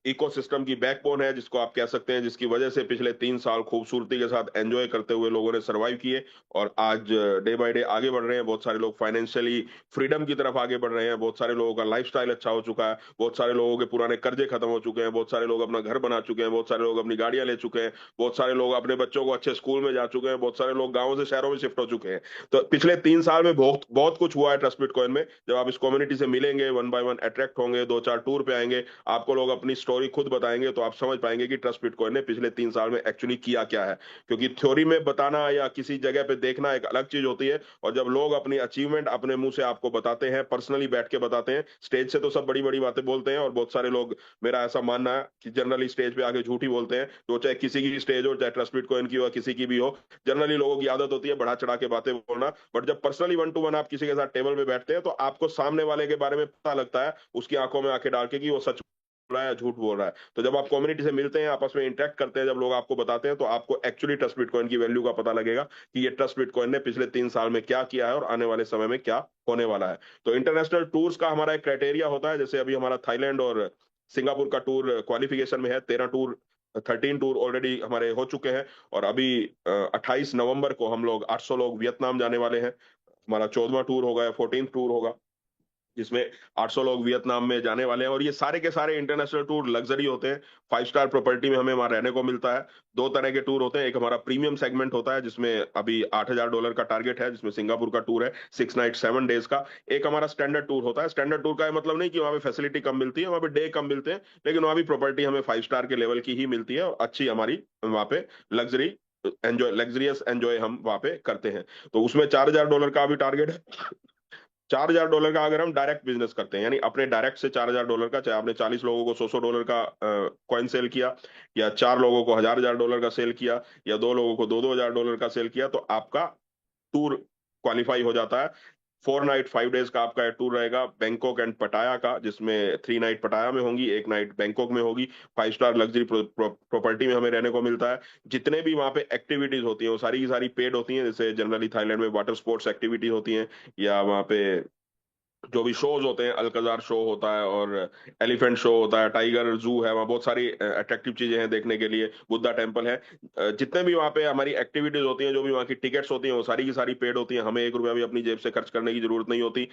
इकोसिस्टम की बैकबोन है, जिसको आप कह सकते हैं, जिसकी वजह से पिछले 3 साल खूबसूरती के साथ एंजॉय करते हुए लोगों ने सरवाइव किए, और आज डे बाय डे आगे बढ़ रहे हैं। बहुत सारे लोग फाइनेंशियली फ्रीडम की तरफ आगे बढ़ रहे हैं, बहुत सारे लोगों का लाइफस्टाइल अच्छा हो चुका है, बहुत सारे लोगों के पुराने कर्जे खत्म हो चुके हैं, बहुत सारे लोग अपना घर बना चुके हैं, बहुत सारे लोग अपनी गाड़ियां ले चुके हैं, बहुत सारे लोग अपने बच्चों को अच्छे स्कूल में जा चुके हैं, बहुत सारे लोग गाँवों से शहरों में शिफ्ट हो चुके हैं। तो पिछले 3 साल में बहुत बहुत कुछ हुआ है ट्रस्ट बिटकॉइन में। जब आप इस कम्युनिटी से मिलेंगे, वन बाय वन अट्रैक्ट होंगे, 2 4 टूर पे आएंगे, आपको लोग अपनी स्टोरी खुद बताएंगे, तो आप समझ पाएंगे कि ट्रस्ट बिटकॉइन ने पिछले 3 साल में एक्चुअली किया क्या है। क्योंकि थ्योरी में बताना या किसी जगह पे देखना एक अलग चीज होती है, और जब लोग अपनी अचीवमेंट अपने मुंह से आपको बताते हैं, पर्सनली बैठ के बताते हैं, स्टेज से तो सब बड़ी बड़ी बातें बोलते हैं, और बहुत सारे लोग, मेरा ऐसा मानना है कि जनरली स्टेज पे आके झूठ ही बोलते हैं। तो चाहे किसी की भी स्टेज हो, चाहे ट्रस्ट बिटकॉइन की हो, किसी की भी हो, जनरली लोगों की आदत होती है बढ़ा चढ़ा के बातें बोलना। बट जब पर्सनली 1 to 1 आप किसी के साथ टेबल पे बैठते हैं, तो आपको सामने वाले के बारे में पता लगता है, उसकी आंखों में आंखें डाल के, कि वो सच बोल रहा है या झूठ बोल रहा है। तो जब आप कम्युनिटी से मिलते हैं, आपस में इंटरेक्ट करते हैं, जब लोग आपको बताते हैं, तो आपको एक्चुअली ट्रस्ट बिटकॉइन की वैल्यू का पता लगेगा कि ये ट्रस्ट बिटकॉइन ने पिछले 3 साल में क्या किया है और आने वाले समय में क्या होने वाला है। तो इंटरनेशनल टूर्स का हमारा एक क्राइटेरिया होता है, जैसे अभी हमारा थाईलैंड और सिंगापुर का टूर क्वालिफिकेशन में है। 13 टूर, 13 टूर ऑलरेडी हमारे हो चुके हैं। और अभी 28 नवंबर को हम लोग 800 लोग वियतनाम जाने वाले हैं। हमारा 14वां टूर होगा या 14th टूर होगा, जिसमें 800 लोग वियतनाम में जाने वाले हैं। और ये सारे के सारे इंटरनेशनल टूर लग्जरी होते हैं। 5 स्टार प्रॉपर्टी में हमें वहां रहने को मिलता है। 2 तरह के टूर होते हैं, एक हमारा प्रीमियम सेगमेंट होता है, जिसमें अभी $8,000 का टारगेट है, जिसमें सिंगापुर का टूर है 6 नाइट 7 डेज का। एक हमारा स्टैंडर्ड टूर होता है। स्टैंडर्ड टूर का ये मतलब नहीं कि वहां पे फैसिलिटी कम मिलती है, वहां पे डे कम मिलते हैं, लेकिन वहां भी प्रॉपर्टी हमें 5 स्टार के लेवल की ही मिलती है, और अच्छी हमारी वहां पे लग्जरी एंजॉय, लग्जरियस एंजॉय हम वहां पे करते हैं। तो उसमें $4,000 का भी टारगेट है। $4,000 का अगर हम डायरेक्ट बिजनेस करते हैं, यानी अपने डायरेक्ट से $4,000 का, चाहे आपने 40 लोगों को $100 का कॉइन सेल किया, या 4 लोगों को $1,000 का सेल किया, या 2 लोगों को $2,000 का सेल किया, तो आपका टूर क्वालिफाई हो जाता है। 4 नाइट 5 डेज का आपका टूर रहेगा बैंकॉक एंड पटाया का, जिसमें 3 नाइट पटाया में होंगी, 1 नाइट बैंकॉक में होगी। 5 स्टार लग्जरी प्रॉपर्टी में हमें रहने को मिलता है। जितने भी वहाँ पे एक्टिविटीज होती हैं वो सारी की सारी पेड होती हैं। जैसे जनरली थाईलैंड में वाटर स्पोर्ट्स एक्टिविटीज होती हैं, या वहाँ पे जो भी शोज होते हैं, अल्कजार शो होता है और एलिफेंट शो होता है, टाइगर जू है, वहाँ बहुत सारी अट्रैक्टिव चीजें हैं देखने के लिए, बुद्धा टेम्पल है। जितने भी वहाँ पे हमारी एक्टिविटीज होती हैं, जो भी वहाँ की टिकट्स होती हैं, वो सारी की सारी पेड होती हैं। हमें 1 रुपया भी अपनी जेब से खर्च करने की जरूरत नहीं होती।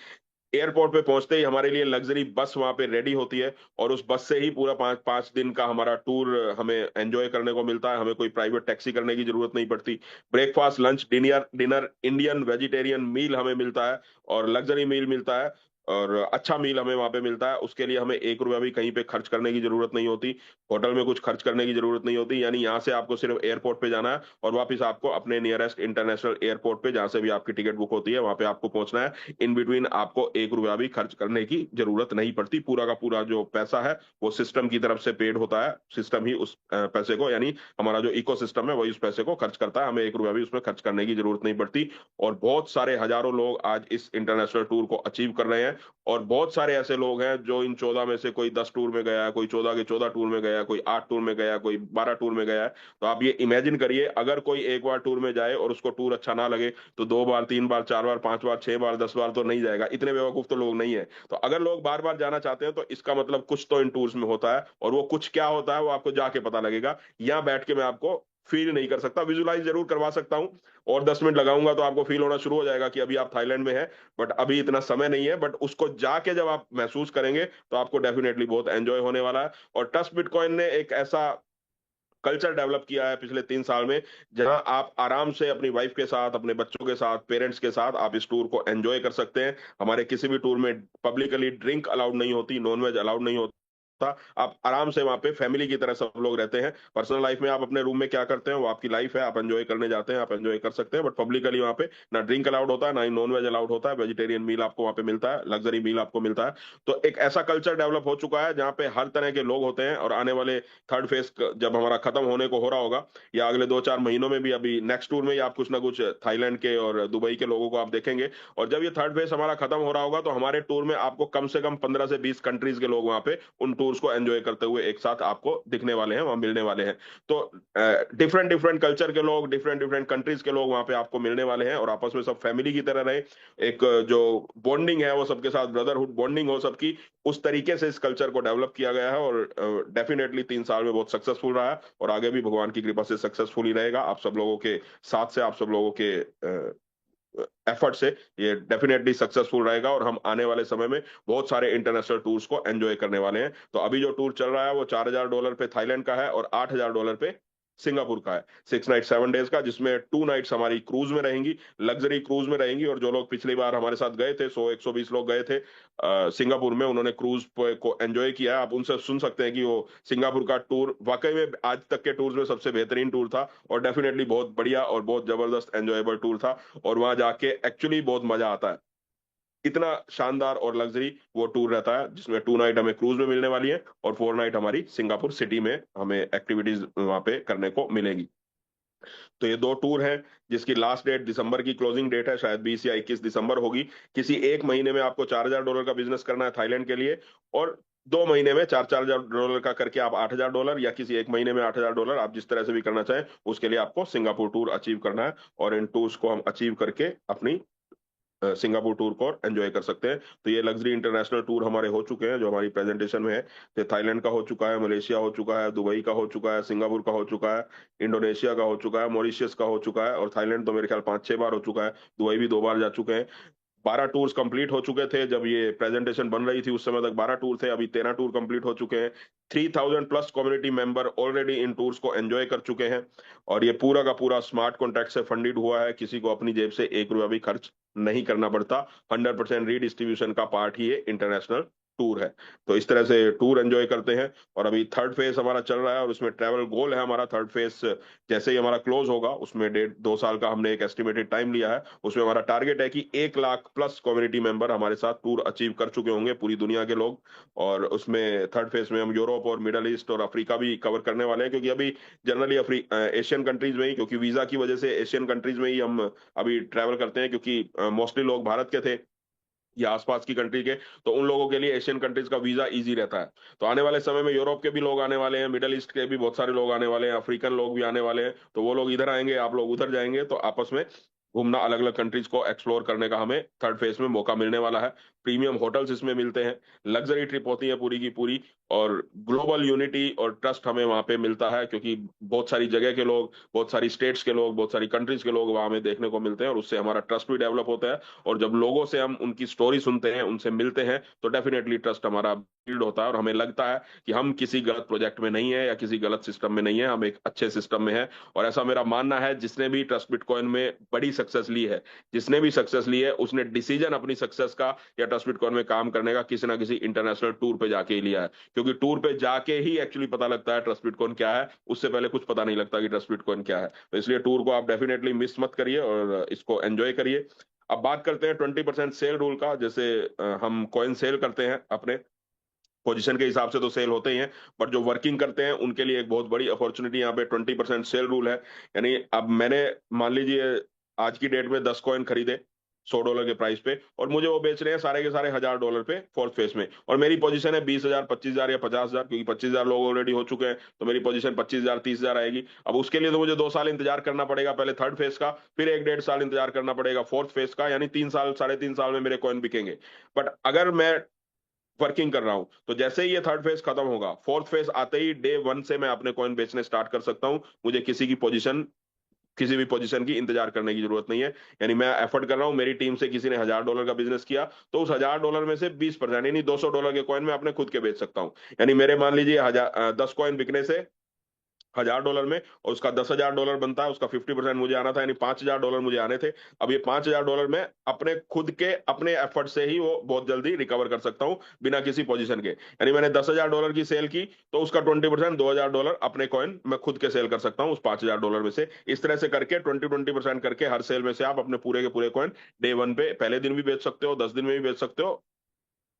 एयरपोर्ट पे पहुंचते ही हमारे लिए लग्जरी बस वहां पे रेडी होती है, और उस बस से ही पूरा 5 5 दिन का हमारा टूर हमें एंजॉय करने को मिलता है। हमें कोई प्राइवेट टैक्सी करने की जरूरत नहीं पड़ती। Breakfast lunch dinner dinner Indian vegetarian meal हमें मिलता है, और लग्जरी मील मिलता है, और अच्छा मील हमें वहां पे मिलता है। उसके लिए हमें 1 रुपया भी कहीं पे खर्च करने की जरूरत नहीं होती। होटल में कुछ खर्च करने की जरूरत नहीं होती। यानी यहाँ से आपको सिर्फ एयरपोर्ट पे जाना है, और वापस आपको अपने नियरेस्ट इंटरनेशनल एयरपोर्ट पे, जहां से भी आपकी टिकट बुक होती है, वहां पे आपको पहुंचना है। इन बिटवीन आपको 1 रुपया भी खर्च करने की जरूरत नहीं पड़ती। पूरा का पूरा जो पैसा है वो सिस्टम की तरफ से पेड होता है। सिस्टम ही उस पैसे को, यानी हमारा जो इको सिस्टम है वही उस पैसे को खर्च करता है। हमें 1 रुपया भी उसमें खर्च करने की जरूरत नहीं पड़ती। और बहुत सारे हजारों लोग आज इस इंटरनेशनल टूर को अचीव कर रहे हैं। और बहुत सारे ऐसे लोग हैं जो इन 14 में से कोई 10 टूर में गया है, कोई 14 के 14 टूर में गया है, कोई 8 टूर में गया है, कोई 12 टूर में गया है। तो आप ये इमेजिन करिए, अगर कोई एक बार टूर में जाए और उसको टूर अच्छा ना लगे, तो 2 बार 3 बार 4 बार 5 बार 6 बार 10 बार तो नहीं जाएगा। इतने बेवकूफ तो लोग नहीं है। तो अगर लोग बार बार जाना चाहते हैं, तो इसका मतलब कुछ तो इन टूर्स में होता है, और वो कुछ क्या होता है वो आपको जाके पता लगेगा। यहाँ बैठ के मैं आपको फील नहीं कर सकता, विजुलाइज जरूर करवा सकता हूँ। और 10 मिनट लगाऊंगा तो आपको फील होना शुरू हो जाएगा कि अभी आप थाईलैंड में हैं। बट अभी इतना समय नहीं है। बट उसको जाके जब आप महसूस करेंगे, तो आपको डेफिनेटली बहुत एंजॉय होने वाला है। और ट्रस्ट बिटकॉइन ने एक ऐसा कल्चर डेवलप किया है पिछले 3 साल में, जहां आप आराम से अपनी वाइफ के साथ, अपने बच्चों के साथ, पेरेंट्स के साथ आप इस टूर को एंजॉय कर सकते हैं। हमारे किसी भी टूर में पब्लिकली ड्रिंक अलाउड नहीं होती, नॉन वेज अलाउड नहीं होता। आप आराम से वहां पे फैमिली की तरह सब लोग रहते हैं। पर्सनल लाइफ में आप अपने रूम में क्या करते हैं वो आपकी लाइफ है, आप एंजॉय करने जाते हैं, आप एंजॉय कर सकते हैं। बट पब्लिकली वहां पे ना ड्रिंक अलाउड होता है, ना ही नॉन वेज अलाउड होता है। वेजिटेरियन मील आपको वहां पे मिलता है, लग्जरी मील आपको मिलता है। तो एक ऐसा कल्चर डेवलप हो चुका है जहाँ पे हर तरह के लोग होते हैं। और आने वाले थर्ड फेज जब हमारा खत्म होने को हो रहा होगा, या अगले 2 4 महीनों में भी, अभी नेक्स्ट टूर में ही आप कुछ ना कुछ थाईलैंड के और दुबई के लोगों को आप देखेंगे। और जब ये थर्ड फेज हमारा खत्म हो रहा होगा, तो हमारे टूर में आपको कम से कम 15 से 20 कंट्रीज के लोग वहां पे उन टूर्स को एंजॉय करते हुए एक साथ आपको दिखने वाले हैं, वहां मिलने वाले हैं। तो डिफरेंट डिफरेंट कल्चर के लोग, डिफरेंट डिफरेंट कंट्रीज के लोग वहां पे आपको मिलने वाले हैं, और आपस में सब फैमिली की तरह रहे। एक जो बॉन्डिंग है वो सबके साथ ब्रदरहुड बॉन्डिंग हो सबकी, उस तरीके से इस कल्चर को डेवलप किया गया है। और डेफिनेटली 3 साल में बहुत सक्सेसफुल रहा है, और आगे भी भगवान की कृपा से सक्सेसफुल ही रहेगा। आप सब लोगों के साथ से, आप सब लोगों के एफर्ट से ये डेफिनेटली सक्सेसफुल रहेगा। और हम आने वाले समय में बहुत सारे इंटरनेशनल टूर्स को एंजॉय करने वाले हैं। तो अभी जो टूर चल रहा है वो $4000 पे थाईलैंड का है, और $8000 पे सिंगापुर का है। 6 नाइट 7 डेज का, जिसमें 2 नाइट्स हमारी क्रूज में रहेंगी, लग्जरी क्रूज में रहेंगी। और जो लोग पिछली बार हमारे साथ गए थे, 100 120 लोग गए थे सिंगापुर में, उन्होंने क्रूज को एंजॉय किया है। आप उनसे सुन सकते हैं कि वो सिंगापुर का टूर वाकई में आज तक के टूर्स में सबसे बेहतरीन टूर था, और डेफिनेटली बहुत बढ़िया और बहुत जबरदस्त एंजॉयबल टूर था। और वहां जाके एक्चुअली बहुत मजा आता है। इतना शानदार और लग्जरी वो टूर रहता है, जिसमें 2 नाइट हमें क्रूज में मिलने वाली है, और 4 नाइट हमारी सिंगापुर सिटी में हमें एक्टिविटीज वहां पे करने को मिलेगी। तो ये 2 टूर हैं, जिसकी लास्ट डेट दिसंबर की क्लोजिंग डेट है, शायद 20 या 21 दिसंबर होगी। किसी एक महीने में आपको $4000 का बिजनेस करना है थाईलैंड के लिए, और 2 महीने में $4 4 हजार का करके आप $8000, या किसी एक महीने में $8000, आप जिस तरह से भी करना चाहें, उसके लिए आपको सिंगापुर टूर अचीव करना है। और इन टूर्स को हम अचीव करके अपनी सिंगापुर टूर को एंजॉय कर सकते हैं। तो ये लग्जरी इंटरनेशनल टूर हमारे हो चुके हैं जो हमारी प्रेजेंटेशन में है। तो थाईलैंड का हो चुका है, मलेशिया हो चुका है, दुबई का हो चुका है, सिंगापुर का हो चुका है, इंडोनेशिया का हो चुका है, मॉरिशियस का हो चुका है, और थाईलैंड तो मेरे ख्याल 5 6 बार हो चुका है। दुबई भी 2 बार जा चुके हैं। 12 टूर्स कंप्लीट हो चुके थे जब ये प्रेजेंटेशन बन रही थी, उस समय तक 12 टूर थे। अभी 13 टूर कंप्लीट हो चुके हैं। 3000+ community member already in tours को एंजॉय कर चुके हैं। और ये पूरा का पूरा स्मार्ट कॉन्ट्रैक्ट से फंडेड हुआ है, किसी को अपनी जेब से 1 रुपया भी खर्च नहीं करना पड़ता। 100% रीडिस्ट्रीब्यूशन का पार्ट ही ये इंटरनेशनल टूर है। तो इस तरह से टूर एंजॉय करते हैं। और अभी थर्ड फेज हमारा चल रहा है, और उसमें ट्रैवल गोल है हमारा थर्ड फेज जैसे ही हमारा क्लोज होगा, उसमें 1.5 2 साल का हमने एक एस्टिमेटेड टाइम लिया है। उसमें हमारा टारगेट है कि 1 लाख+ कम्युनिटी मेंबर हमारे साथ टूर अचीव कर चुके होंगे, पूरी दुनिया के लोग। और उसमें थर्ड फेज में हम यूरोप और मिडल ईस्ट और अफ्रीका भी कवर करने वाले हैं, क्योंकि अभी जनरली एशियन कंट्रीज में ही, क्योंकि वीजा की वजह से एशियन कंट्रीज में ही हम अभी ट्रैवल करते हैं, क्योंकि मोस्टली लोग भारत के थे। या आसपास की कंट्री के, तो उन लोगों के लिए एशियन कंट्रीज का वीजा इजी रहता है। तो आने वाले समय में यूरोप के भी लोग आने वाले हैं, मिडिल ईस्ट के भी बहुत सारे लोग आने वाले हैं, अफ्रीकन लोग भी आने वाले हैं, तो वो लोग इधर आएंगे, आप लोग उधर जाएंगे, तो आपस में घूमना, अलग अलग कंट्रीज को एक्सप्लोर करने का हमें थर्ड फेज में मौका मिलने वाला है। प्रीमियम होटल्स इसमें मिलते हैं, लग्जरी ट्रिप होती है पूरी की पूरी, और ग्लोबल यूनिटी और ट्रस्ट हमें वहां पे मिलता है, क्योंकि बहुत सारी जगह के लोग, बहुत सारी स्टेट्स के लोग, बहुत सारी कंट्रीज के लोग वहां हमें देखने को मिलते हैं, और उससे हमारा ट्रस्ट भी डेवलप होता है। और जब लोगों से हम उनकी स्टोरी सुनते हैं, उनसे मिलते हैं, तो डेफिनेटली ट्रस्ट हमारा बिल्ड होता है, और हमें लगता है कि हम किसी गलत प्रोजेक्ट में नहीं है या किसी गलत सिस्टम में नहीं है, हम एक अच्छे सिस्टम में है। और ऐसा मेरा मानना है, जिसने भी ट्रस्ट बिटकॉइन में बड़ी सक्सेस ली है, जिसने भी सक्सेस ली है, उसने डिसीजन अपनी सक्सेस का या ट्रस्ट बिटकॉइन में काम करने का किसी ना किसी इंटरनेशनल टूर पे जाके ही लिया है। क्योंकि टूर पे जाके ही एक्चुअली पता लगता है ट्रस्ट बिटकॉइन क्या है, उससे पहले कुछ पता नहीं लगता कि ट्रस्ट बिटकॉइन क्या है। तो इसलिए टूर को आप डेफिनेटली मिस मत करिए और इसको एंजॉय करिए। अब बात करते हैं 20% सेल रूल का। जैसे हम कॉइन सेल करते हैं अपने पोजीशन के हिसाब से, तो सेल होते ही हैं, बट जो वर्किंग करते हैं उनके लिए एक बहुत बड़ी अपॉर्चुनिटी यहाँ पे 20% सेल रूल है। यानी अब मैंने, मान लीजिए आज की डेट में 10 कॉइन खरीदे $100 के प्राइस पे, और मुझे वो बेच रहे हैं सारे के सारे $1000 पे फोर्थ फेज में, और मेरी पोजीशन है 20,000, 25,000 या 50,000, क्योंकि 25,000 लोग ऑलरेडी हो चुके हैं, तो मेरी पोजीशन 25,000, 30,000 आएगी। अब उसके लिए तो मुझे 2 साल इंतजार करना पड़ेगा, पहले थर्ड फेज का, फिर 1 डेढ़ साल इंतजार करना पड़ेगा फोर्थ फेज का, यानी 3 साल, 3.5 साल में मेरे कॉइन बिकेंगे। बट अगर मैं वर्किंग कर रहा हूं, तो जैसे ही ये थर्ड फेज खत्म होगा, फोर्थ फेज आते ही डे 1 से मैं अपने कॉइन बेचने स्टार्ट कर सकता हूं। मुझे किसी भी पोजीशन की इंतजार करने की जरूरत नहीं है। यानी मैं एफर्ट कर रहा हूं, मेरी टीम से किसी ने $1000 का बिजनेस किया, तो उस $1000 में से 20% यानी $200 के कॉइन मैं अपने खुद के बेच सकता हूं। यानी मेरे मान लीजिए 10 कॉइन बिकने से $1000 में, और उसका $10,000 बनता है, उसका 50% मुझे आना था, यानी $5,000 मुझे आने थे। अब ये $5,000 में अपने खुद के अपने एफर्ट से ही वो बहुत जल्दी रिकवर कर सकता हूं, बिना किसी पोजीशन के। यानी मैंने $10,000 की सेल की, तो उसका 20% $2,000 अपने कॉइन मैं खुद के सेल कर सकता हूं उस $5,000 में से। इस तरह से करके 20% करके हर सेल में से आप अपने पूरे के पूरे कॉइन डे 1 पे, पहले दिन भी बेच सकते हो, 10 दिन में भी बेच सकते हो,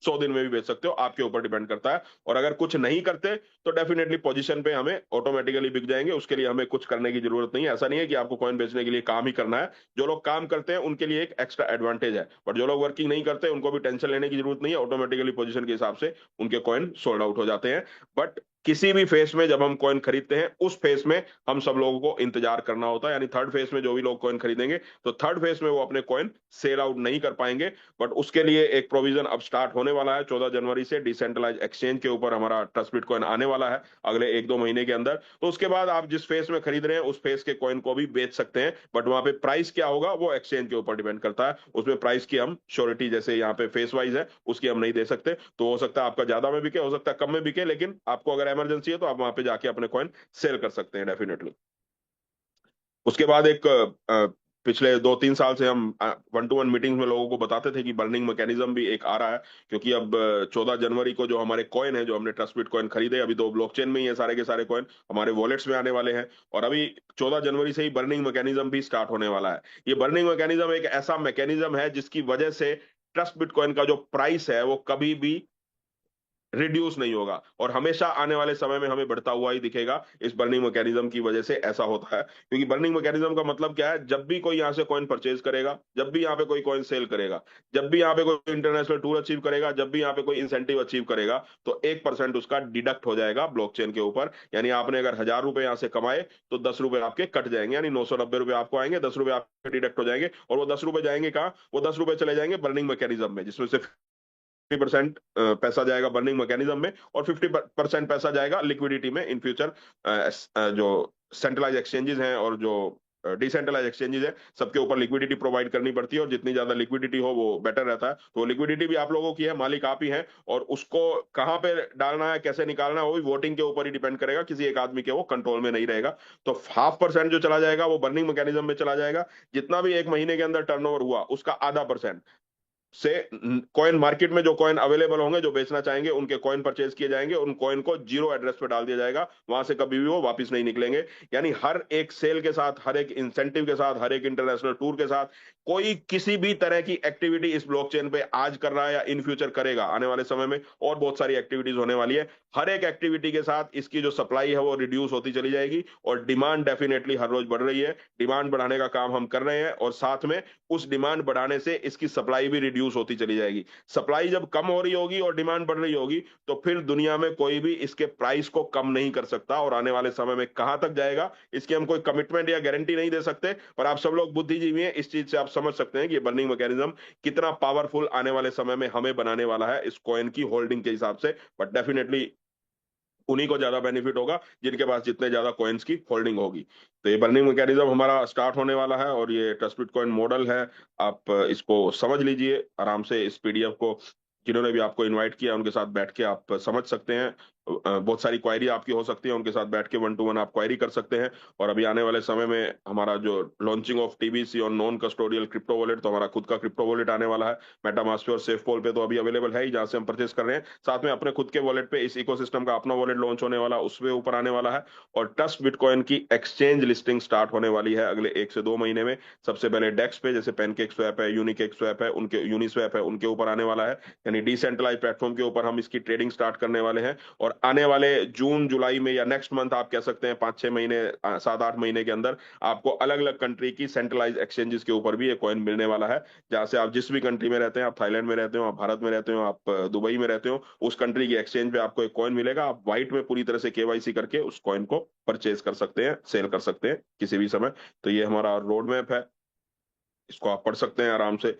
100 दिन में भी बेच सकते हो, आपके ऊपर डिपेंड करता है। और अगर कुछ नहीं करते, तो डेफिनेटली पोजीशन पे हमें ऑटोमेटिकली बिक जाएंगे, उसके लिए हमें कुछ करने की जरूरत नहीं है। ऐसा नहीं है कि आपको कॉइन बेचने के लिए काम ही करना है। जो लोग काम करते हैं उनके लिए एक एक्स्ट्रा एडवांटेज है, बट जो लोग वर्किंग नहीं करते उनको भी टेंशन लेने की जरूरत नहीं है, ऑटोमेटिकली पोजीशन के हिसाब से उनके कॉइन सोल्ड आउट हो जाते हैं। बट किसी भी फेस में जब हम कॉइन खरीदते हैं, उस फेस में हम सब लोगों को इंतजार करना होता है। यानी थर्ड फेस में जो भी लोग कॉइन खरीदेंगे, तो थर्ड फेस में वो अपने कॉइन सेल आउट नहीं कर पाएंगे। बट उसके लिए एक प्रोविजन अब स्टार्ट होने वाला है, 14 जनवरी से डिसेंट्रलाइज एक्सचेंज के ऊपर हमारा ट्रस्ट बिटकॉइन आने वाला है अगले 1-2 महीने के अंदर। तो उसके बाद आप जिस फेस में खरीद रहे हैं, उस फेस के कॉइन को भी बेच सकते हैं, बट वहां पे प्राइस क्या होगा वो एक्सचेंज के ऊपर डिपेंड करता है। उसमें प्राइस की हम श्योरिटी, जैसे यहाँ पे फेस वाइज है, उसकी हम नहीं दे सकते। तो हो सकता है आपका ज्यादा में बिके, हो सकता है कम में बिके, लेकिन आपको अगर इमरजेंसी है तो आप वहां पे जाके अपने कॉइन सेल कर सकते हैं डेफिनेटली। उसके बाद एक पिछले 2-3 साल से हम 1-to-1 मीटिंग्स में लोगों को बताते थे कि बर्निंग मैकेनिज्म भी एक आ रहा है। क्योंकि अब 14 जनवरी को जो हमारे कॉइन है, जो हमने ट्रस्ट बिटकॉइन खरीदे, अभी तो ब्लॉकचेन में ही है सारे के सारे कॉइन, हमारे वॉलेट्स में आने वाले हैं। और अभी 14 जनवरी से ही बर्निंग मैकेनिज्म भी स्टार्ट होने वाला है। ये बर्निंग मैकेनिज्म एक ऐसा मैकेनिज्म है जिसकी वजह से ट्रस्ट बिटकॉइन का जो प्राइस है वो कभी भी रिड्यूस नहीं होगा, और हमेशा आने वाले समय में हमें बढ़ता हुआ ही दिखेगा। इस बर्निंग मैकेनिज्म की वजह से ऐसा होता है, क्योंकि बर्निंग मैकेनिज्म का मतलब क्या है, जब भी कोई यहाँ से कॉइन परचेज करेगा, जब भी यहाँ पे कोई कॉइन सेल करेगा, जब भी यहाँ पे कोई इंटरनेशनल टूर अचीव करेगा, जब भी यहाँ पे कोई इंसेंटिव अचीव करेगा, तो 1% उसका डिडक्ट हो जाएगा ब्लॉकचेन के ऊपर। यानी आपने अगर $1000 यहाँ से कमाए, तो $10 आपके कट जाएंगे, यानी ₹990 आपको आएंगे, $10 आपके डिडक्ट हो जाएंगे। और वो $10 जाएंगे कहाँ? वो $10 चले जाएंगे बर्निंग मैकेनिज्म में, जिसमें से 50% पैसा जाएगा बर्निंग मैकेनिज्म में, और 50% पैसा जाएगा लिक्विडिटी में इन फ्यूचर। जो सेंट्रलाइज एक्सचेंजेस हैं और जो डिसेंट्रलाइज एक्सचेंजेस है, सबके ऊपर लिक्विडिटी प्रोवाइड करनी पड़ती है, और जितनी ज्यादा लिक्विडिटी हो वो बेटर रहता है। तो लिक्विडिटी भी आप लोगों की है, मालिक आप ही हैं, और उसको कहाँ पे डालना है, कैसे निकालना है, वो भी वोटिंग के ऊपर ही डिपेंड करेगा, किसी एक आदमी के वो कंट्रोल में नहीं रहेगा। तो 0.5% जो चला जाएगा वो बर्निंग मैकेनिज्म में चला जाएगा। जितना भी एक महीने के अंदर टर्नओवर हुआ, उसका आधा परसेंट से कॉइन मार्केट में जो कॉइन अवेलेबल होंगे, जो बेचना चाहेंगे, उनके कॉइन परचेज किए जाएंगे, उन कॉइन को जीरो एड्रेस पे डाल दिया जाएगा, वहां से कभी भी वो वापस नहीं निकलेंगे। यानी हर एक सेल के साथ, हर एक इंसेंटिव के साथ, हर एक इंटरनेशनल टूर के साथ, कोई किसी भी तरह की एक्टिविटी इस ब्लॉकचेन पे आज कर रहा है या इन फ्यूचर करेगा, आने वाले समय में और बहुत सारी एक्टिविटीज होने वाली है, हर एक एक्टिविटी के साथ इसकी जो सप्लाई है वो रिड्यूस होती चली जाएगी, और डिमांड डेफिनेटली हर रोज बढ़ रही है। डिमांड बढ़ाने का काम हम कर रहे हैं, और साथ में उस डिमांड बढ़ाने से इसकी सप्लाई भी रिड्यूस होती चली जाएगी। सप्लाई जब कम हो रही होगी और डिमांड बढ़ रही होगी, तो फिर दुनिया में कोई भी इसके प्राइस को कम नहीं कर सकता, और आने वाले समय में कहां तक जाएगा इसकी हम कोई कमिटमेंट या गारंटी नहीं दे सकते, पर आप सब लोग बुद्धिजीवी हैं, इस चीज से आप समझ सकते हैं कि ये बर्निंग मैकेनिज्म कितना पावरफुल आने वाले समय में हमें बनाने वाला है इस कॉइन की होल्डिंग के हिसाब से। बट डेफिनेटली उन्हीं को ज्यादा बेनिफिट होगा जिनके पास जितने ज्यादा कॉइन्स की होल्डिंग होगी। तो ये बर्निंग मैकेनिज्म हमारा स्टार्ट होने वाला है, और ये ट्रस्ट बिटकॉइन मॉडल है। आप इसको समझ लीजिए आराम से, इस पीडीएफ को जिन्होंने भी आपको इनवाइट किया उनके साथ बैठ के आप समझ सकते हैं। बहुत सारी क्वायरी आपकी हो सकती है, उनके साथ बैठ के 1 to 1 आप क्वायरी कर सकते हैं। और अभी आने वाले समय में हमारा जो लॉन्चिंग ऑफ टीबीसी और नॉन कस्टोडियल क्रिप्टो वॉलेट, तो हमारा खुद का क्रिप्टो वॉलेट आने वाला है। मेटामास्क और सेफपोल पे तो अभी अवेलेबल है ही, जहां से हम परचेस कर रहे हैं। साथ में अपने खुद के वॉलेट पे इस इकोसिस्टम का अपना वॉलेट लॉन्च होने वाला, उसके ऊपर आने वाला है। और ट्रस्ट बिटकॉइन की एक्सचेंज लिस्टिंग स्टार्ट होने वाली है अगले 1 से 2 महीने में। सबसे पहले डेक्स पे, जैसे पैनकेक स्वैप है, यूनिकेक स्वैप है, उनके यूनिस्वैप है, उनके ऊपर आने वाला है। यानी डिसेंट्रलाइज प्लेटफॉर्म के ऊपर हम इसकी ट्रेडिंग स्टार्ट करने वाले हैं। और आने वाले जून जुलाई में या नेक्स्ट मंथ आप कह सकते हैं, 5-6 महीने, 7-8 महीने के अंदर आपको अलग अलग कंट्री की सेंट्रलाइज एक्सचेंजेस के ऊपर भी ये कॉइन मिलने वाला है। जहां से आप जिस भी कंट्री में रहते हैं, आप थाईलैंड में रहते हो, आप भारत में रहते हो, आप दुबई में रहते हो, उस कंट्री की एक्सचेंज पे आपको एक कॉइन मिलेगा। आप व्हाइट में पूरी तरह से केवाईसी करके उस कॉइन को परचेज कर सकते हैं, सेल कर सकते हैं किसी भी समय। तो ये हमारा रोड मैप है, इसको आप पढ़ सकते हैं आराम से।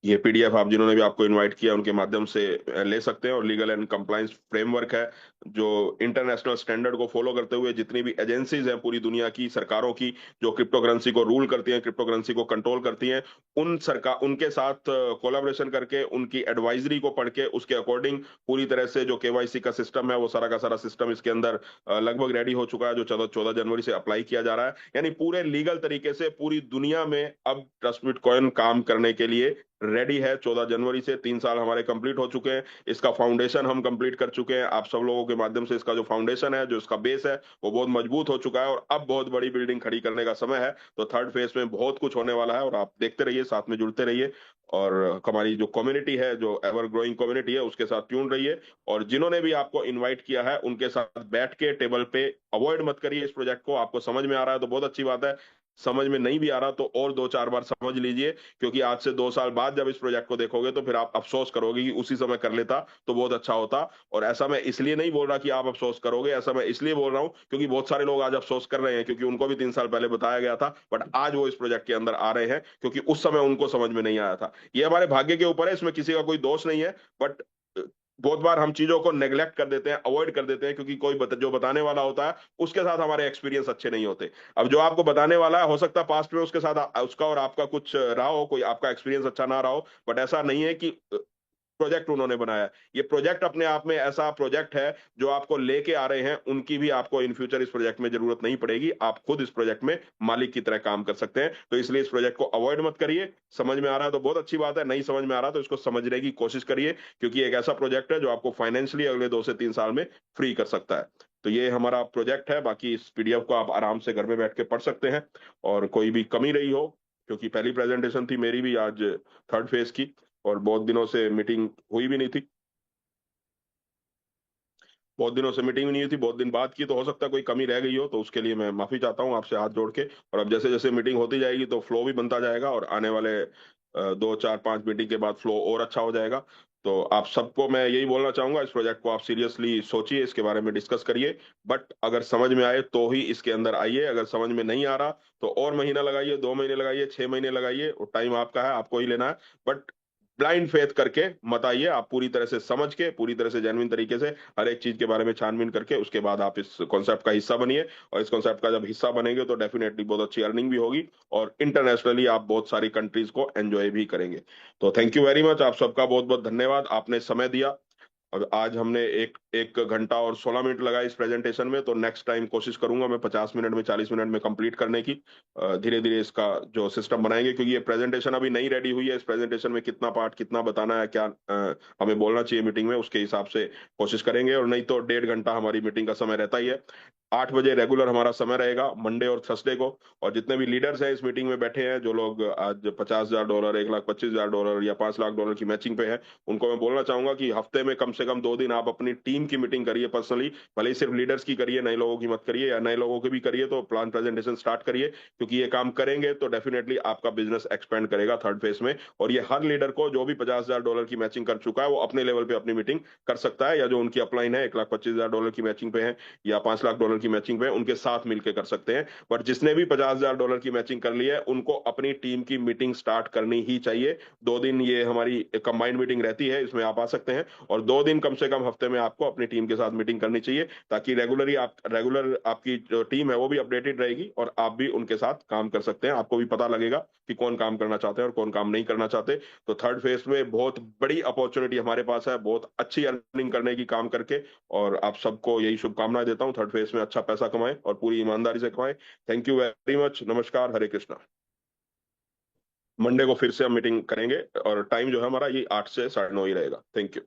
ये पीडीएफ आप जिन्होंने भी आपको इनवाइट किया उनके माध्यम से ले सकते हैं। और लीगल एंड कंप्लायंस फ्रेमवर्क है, जो इंटरनेशनल स्टैंडर्ड को फॉलो करते हुए जितनी भी एजेंसीज हैं पूरी दुनिया की सरकारों की, जो क्रिप्टो करेंसी को रूल करती हैं, क्रिप्टो करेंसी को कंट्रोल करती हैं, उन सरकार उनके साथ कोलैबोरेशन करके उनकी एडवाइजरी को पढ़ के उसके अकॉर्डिंग पूरी तरह से जो केवाईसी का सिस्टम है, वो सारा का सारा सिस्टम इसके अंदर लगभग रेडी हो चुका है, जो 14 जनवरी से अप्लाई किया जा रहा है। यानी पूरे लीगल तरीके से पूरी दुनिया में अब ट्रस्ट बिटकॉइन काम करने के लिए रेडी है। 14 जनवरी से 3 साल हमारे कंप्लीट हो चुके हैं, इसका फाउंडेशन हम कंप्लीट कर चुके हैं। आप सब लोगों के माध्यम से इसका जो फाउंडेशन है, जो इसका बेस है, वो बहुत मजबूत हो चुका है, और अब बहुत बड़ी बिल्डिंग खड़ी करने का समय है। तो थर्ड फेज में बहुत कुछ होने वाला है, और आप देखते रहिए, साथ में जुड़ते रहिए, और हमारी जो कम्युनिटी है, जो एवर ग्रोइंग कम्युनिटी है, उसके साथ ट्यून रहिए। और जिन्होंने भी आपको इन्वाइट किया है उनके साथ बैठ के टेबल पे अवॉइड मत करिए इस प्रोजेक्ट को। आपको समझ में आ रहा है तो बहुत अच्छी बात है, समझ में नहीं भी आ रहा तो और 2-4 बार समझ लीजिए, क्योंकि आज से 2 साल बाद जब इस प्रोजेक्ट को देखोगे तो फिर आप अफसोस करोगे कि उसी समय कर लेता तो बहुत अच्छा होता। और ऐसा मैं इसलिए नहीं बोल रहा कि आप अफसोस करोगे, ऐसा मैं इसलिए बोल रहा हूं क्योंकि बहुत सारे लोग आज अफसोस कर रहे हैं, क्योंकि उनको भी 3 साल पहले बताया गया था, बट आज वो इस प्रोजेक्ट के अंदर आ रहे हैं क्योंकि उस समय उनको समझ में नहीं आया था। ये हमारे भाग्य के ऊपर है, इसमें किसी का कोई दोष नहीं है। बट बहुत बार हम चीजों को नेग्लेक्ट कर देते हैं, अवॉइड कर देते हैं, क्योंकि जो बताने वाला होता है उसके साथ हमारे एक्सपीरियंस अच्छे नहीं होते। अब जो आपको बताने वाला है, हो सकता है पास्ट में उसके साथ उसका और आपका कुछ रहा हो, कोई आपका एक्सपीरियंस अच्छा ना रहा हो, बट ऐसा नहीं है कि प्रोजेक्ट उन्होंने बनाया है। ये प्रोजेक्ट अपने आप में ऐसा प्रोजेक्ट है जो आपको लेके आ रहे हैं, उनकी भी आपको इन फ्यूचर इस प्रोजेक्ट में जरूरत नहीं पड़ेगी। आप खुद इस प्रोजेक्ट में मालिक की तरह काम कर सकते हैं। तो इसलिए इस प्रोजेक्ट को अवॉइड मत करिए। समझ में आ रहा है तो बहुत अच्छी बात है, नहीं समझ में आ रहा तो इसको समझने की कोशिश करिए, क्योंकि एक ऐसा प्रोजेक्ट है जो आपको फाइनेंशियली अगले 2 से 3 साल में फ्री कर सकता है। तो ये हमारा प्रोजेक्ट है। बाकी इस पीडीएफ को आप आराम से घर में बैठ के पढ़ सकते हैं। और कोई भी कमी रही हो, क्योंकि पहली प्रेजेंटेशन थी मेरी भी आज थर्ड फेज की, और बहुत दिनों से मीटिंग हुई भी नहीं थी, बहुत दिनों से मीटिंग भी नहीं हुई थी, बहुत दिन बाद की, तो हो सकता है कोई कमी रह गई हो, तो उसके लिए मैं माफी चाहता हूँ आपसे हाथ जोड़ के। और अब जैसे जैसे मीटिंग होती जाएगी तो फ्लो भी बनता जाएगा, और आने वाले 2-4-5 मीटिंग के बाद फ्लो और अच्छा हो जाएगा। तो आप सबको मैं यही बोलना चाहूंगा, इस प्रोजेक्ट को आप सीरियसली सोचिए, इसके बारे में डिस्कस करिए। बट अगर समझ में आए तो ही इसके अंदर आइए, अगर समझ में नहीं आ रहा तो और महीना लगाइए, 2 महीने लगाइए, 6 महीने लगाइए, और टाइम आपका है, आपको ही लेना है। बट ब्लाइंड फेथ करके मत आइए, आप पूरी तरह से समझ के, पूरी तरह से जेन्युइन तरीके से हर एक चीज के बारे में छानबीन करके उसके बाद आप इस कॉन्सेप्ट का हिस्सा बनिए। और इस कॉन्सेप्ट का जब हिस्सा बनेंगे तो डेफिनेटली बहुत अच्छी अर्निंग भी होगी, और इंटरनेशनली आप बहुत सारी कंट्रीज को एंजॉय भी करेंगे। तो थैंक यू वेरी मच, आप सबका बहुत बहुत धन्यवाद, आपने समय दिया। और आज हमने एक 1 घंटा और 16 मिनट लगाए इस प्रेजेंटेशन में, तो नेक्स्ट टाइम कोशिश करूंगा मैं 50 मिनट में, 40 मिनट में कंप्लीट करने की। धीरे धीरे इसका जो सिस्टम बनाएंगे, क्योंकि ये प्रेजेंटेशन अभी नहीं रेडी हुई है। इस प्रेजेंटेशन में कितना पार्ट कितना बताना है, क्या हमें बोलना चाहिए मीटिंग में, उसके हिसाब से कोशिश करेंगे। और नहीं तो 1.5 घंटा हमारी मीटिंग का समय रहता ही है। 8 बजे रेगुलर हमारा समय रहेगा मंडे और थर्सडे को। और जितने भी लीडर्स हैं इस मीटिंग में बैठे हैं, जो लोग आज $50,000, $1,25,000 या $5 लाख की मैचिंग पे है, उनको मैं बोलना चाहूंगा कि हफ्ते में कम से कम 2 दिन आप अपनी टीम की मीटिंग करिए पर्सनली। भले ही सिर्फ लीडर्स की करिए, नए लोगों की मत करिए, या नए लोगों की भी करिए तो प्लान प्रेजेंटेशन स्टार्ट करिए, क्योंकि ये काम करेंगे तो डेफिनेटली आपका बिजनेस एक्सपेंड करेगा थर्ड फेज में। और ये हर लीडर को, जो भी $50,000 की मैचिंग कर चुका है, वो अपने लेवल पे अपनी मीटिंग कर सकता है, या जो उनकी अपलाइन है $1,25,000 की मैचिंग पे है या $5 लाख की मैचिंग पे, उनके साथ मिलकर कर सकते हैं। पर जिसने भी $50,000 की मैचिंग कर ली है, उनको अपनी टीम की मीटिंग स्टार्ट करनी ही चाहिए। 2 दिन ये हमारी कंबाइंड मीटिंग रहती है, इसमें आप आ सकते हैं। और 2 दिन कम से कम हफ्ते में आपको अपनी टीम के साथ मीटिंग करनी चाहिए, ताकि रेगुलर आपकी जो टीम है वो भी अपडेटेड रहेगी और आप भी उनके साथ काम कर सकते हैं। आपको भी पता लगेगा कि कौन काम करना चाहते हैं और कौन काम नहीं करना चाहते। तो थर्ड फेज में बहुत बड़ी अपॉर्चुनिटी हमारे पास है, बहुत अच्छी अर्निंग करने की काम करके। और आप सबको यही शुभकामनाएं देता हूँ, थर्ड फेज में अच्छा पैसा कमाएं और पूरी ईमानदारी से कमाएं। Thank you very much. नमस्कार, हरे कृष्णा। मंडे को फिर से हम मीटिंग करेंगे और टाइम जो है हमारा ये 8 से 9:30 ही रहेगा। Thank you.